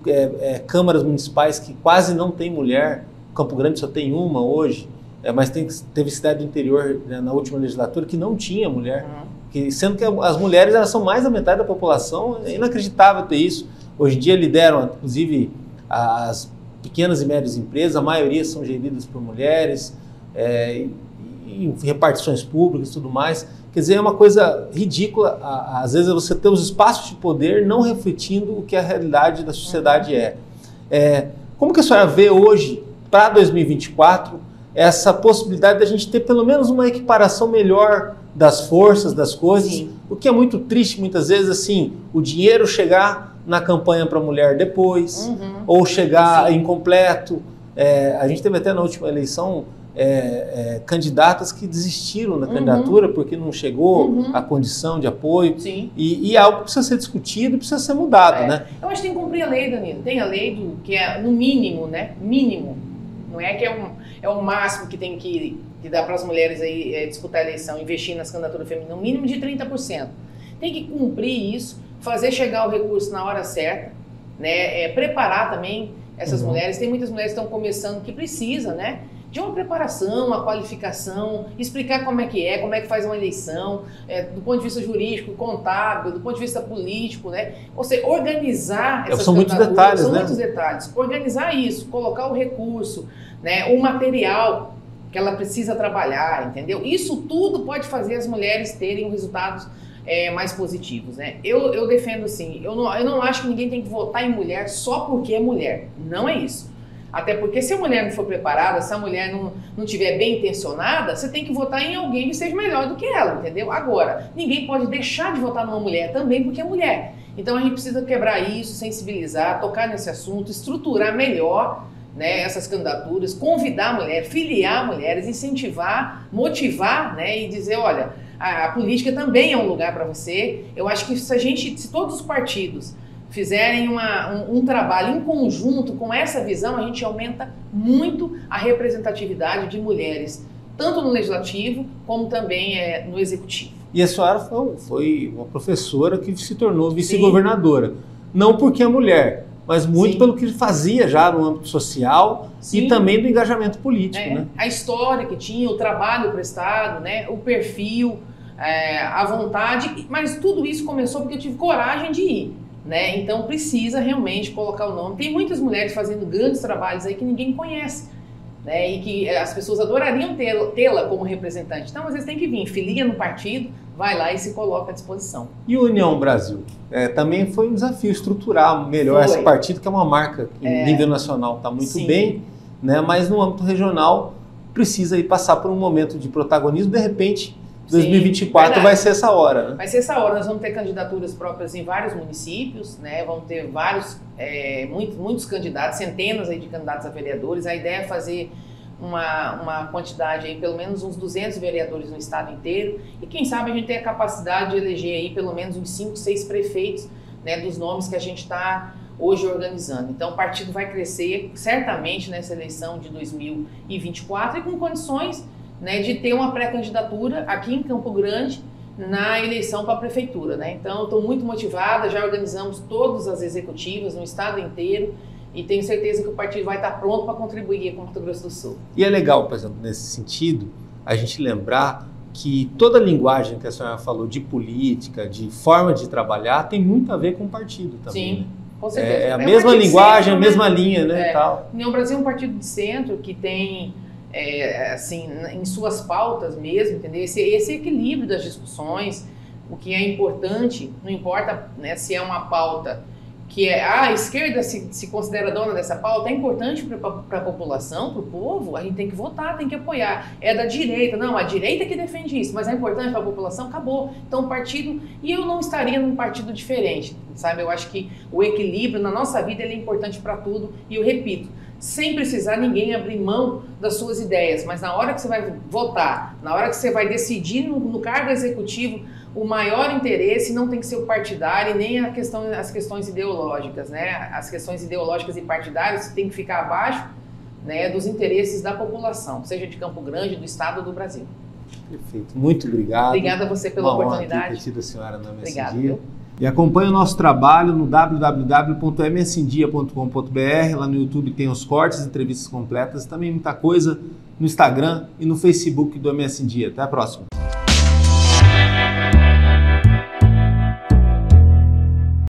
câmaras municipais que quase não tem mulher. Campo Grande só tem uma hoje. Mas teve cidade do interior, né, na última legislatura que não tinha mulher, sendo que as mulheres elas são mais da metade da população. É inacreditável ter isso. Hoje em dia lideram, inclusive, as pequenas e médias empresas, a maioria são geridas por mulheres, em repartições públicas e tudo mais. Quer dizer, é uma coisa ridícula, às vezes você ter os espaços de poder não refletindo o que a realidade da sociedade é. Como que a senhora vê hoje, para 2024, essa possibilidade da gente ter pelo menos uma equiparação melhor das forças, das coisas? Sim. O que é muito triste muitas vezes, assim, o dinheiro chegar na campanha para a mulher depois, ou chegar, sim, incompleto. A gente teve até na última eleição candidatas que desistiram da candidatura porque não chegou a condição de apoio. Sim. E é algo que precisa ser discutido, precisa ser mudado, né? Eu acho que tem que cumprir a lei, Danilo. Tem a lei que é no mínimo, né? Mínimo. Não é que é o máximo que tem que dar para as mulheres aí disputar a eleição, investir nas candidaturas femininas, no mínimo de 30%. Tem que cumprir isso, fazer chegar o recurso na hora certa, né? Preparar também essas mulheres. Tem muitas mulheres que estão começando que precisa, né, de uma preparação, uma qualificação, explicar como é que faz uma eleição, do ponto de vista jurídico, contábil, do ponto de vista político, né? Ou seja, organizar essas são muitos detalhes, são muitos detalhes. Organizar isso, colocar o recurso, né, o material que ela precisa trabalhar, entendeu? Isso tudo pode fazer as mulheres terem resultados mais positivos, né? Eu defendo assim, eu não acho que ninguém tem que votar em mulher só porque é mulher, não é isso. Até porque se a mulher não for preparada, se a mulher não tiver bem intencionada, você tem que votar em alguém que seja melhor do que ela, entendeu? Agora, ninguém pode deixar de votar numa mulher também porque é mulher. Então a gente precisa quebrar isso, sensibilizar, tocar nesse assunto, estruturar melhor, né, essas candidaturas, convidar a mulher, filiar mulheres, incentivar, motivar, né, e dizer, olha, a política também é um lugar para você. Eu acho que se todos os partidos fizerem um trabalho em conjunto com essa visão, a gente aumenta muito a representatividade de mulheres, tanto no legislativo como também no executivo. E a senhora foi uma professora que se tornou vice-governadora, não porque é mulher, mas muito pelo que fazia já no âmbito social e também do engajamento político. Né? A história que tinha, o trabalho prestado, né, o perfil, a vontade, mas tudo isso começou porque eu tive coragem de ir. Né? Então precisa realmente colocar o nome. Tem muitas mulheres fazendo grandes trabalhos aí que ninguém conhece, né? E que as pessoas adorariam tê-la como representante. Então às vezes tem que vir, filia no partido, vai lá e se coloca à disposição. E o União Brasil? Também foi um desafio estruturar melhor esse partido, que é uma marca que em nível nacional está muito bem, né? Mas no âmbito regional precisa ir passar por um momento de protagonismo. De repente 2024 vai ser essa hora, né? Vai ser essa hora. Nós vamos ter candidaturas próprias em vários municípios, né? Vamos ter muitos candidatos, centenas aí de candidatos a vereadores. A ideia é fazer uma quantidade aí, pelo menos uns 200 vereadores no estado inteiro. E quem sabe a gente tem a capacidade de eleger aí pelo menos uns 5, 6 prefeitos, né? Dos nomes que a gente está hoje organizando. Então o partido vai crescer certamente nessa eleição de 2024 e com condições, né, de ter uma pré-candidatura aqui em Campo Grande na eleição para a prefeitura, né? Então eu estou muito motivada, já organizamos todas as executivas no estado inteiro e tenho certeza que o partido vai estar pronto para contribuir com o Mato Grosso do Sul. E é legal, por exemplo, nesse sentido, a gente lembrar que toda a linguagem que a senhora falou de política, de forma de trabalhar, tem muito a ver com o partido também. Sim, com certeza. É a mesma linguagem, centro, a mesma linha, né? Tal. União Brasil é um partido de centro que tem assim, em suas pautas mesmo, entendeu? Esse equilíbrio das discussões, o que é importante, não importa, né, se é uma pauta que a esquerda se considera dona dessa pauta, é importante para a população, para o povo, a gente tem que votar, tem que apoiar. É da direita, não, a direita que defende isso, mas é importante para a população, acabou. Então o partido, e eu não estaria num partido diferente, sabe? Eu acho que o equilíbrio na nossa vida ele é importante para tudo, e eu repito, sem precisar ninguém abrir mão das suas ideias, mas na hora que você vai votar, na hora que você vai decidir no cargo executivo, o maior interesse não tem que ser o partidário e nem as questões ideológicas, né? As questões ideológicas e partidárias têm que ficar abaixo, né, dos interesses da população, seja de Campo Grande, do estado ou do Brasil. Perfeito, muito obrigado. Obrigada a você pela oportunidade. Ter tido a senhora na MSD. Obrigado. E acompanhe o nosso trabalho no www.msndia.com.br. Lá no YouTube tem os cortes, entrevistas completas, também muita coisa no Instagram e no Facebook do MS Dia. Até a próxima.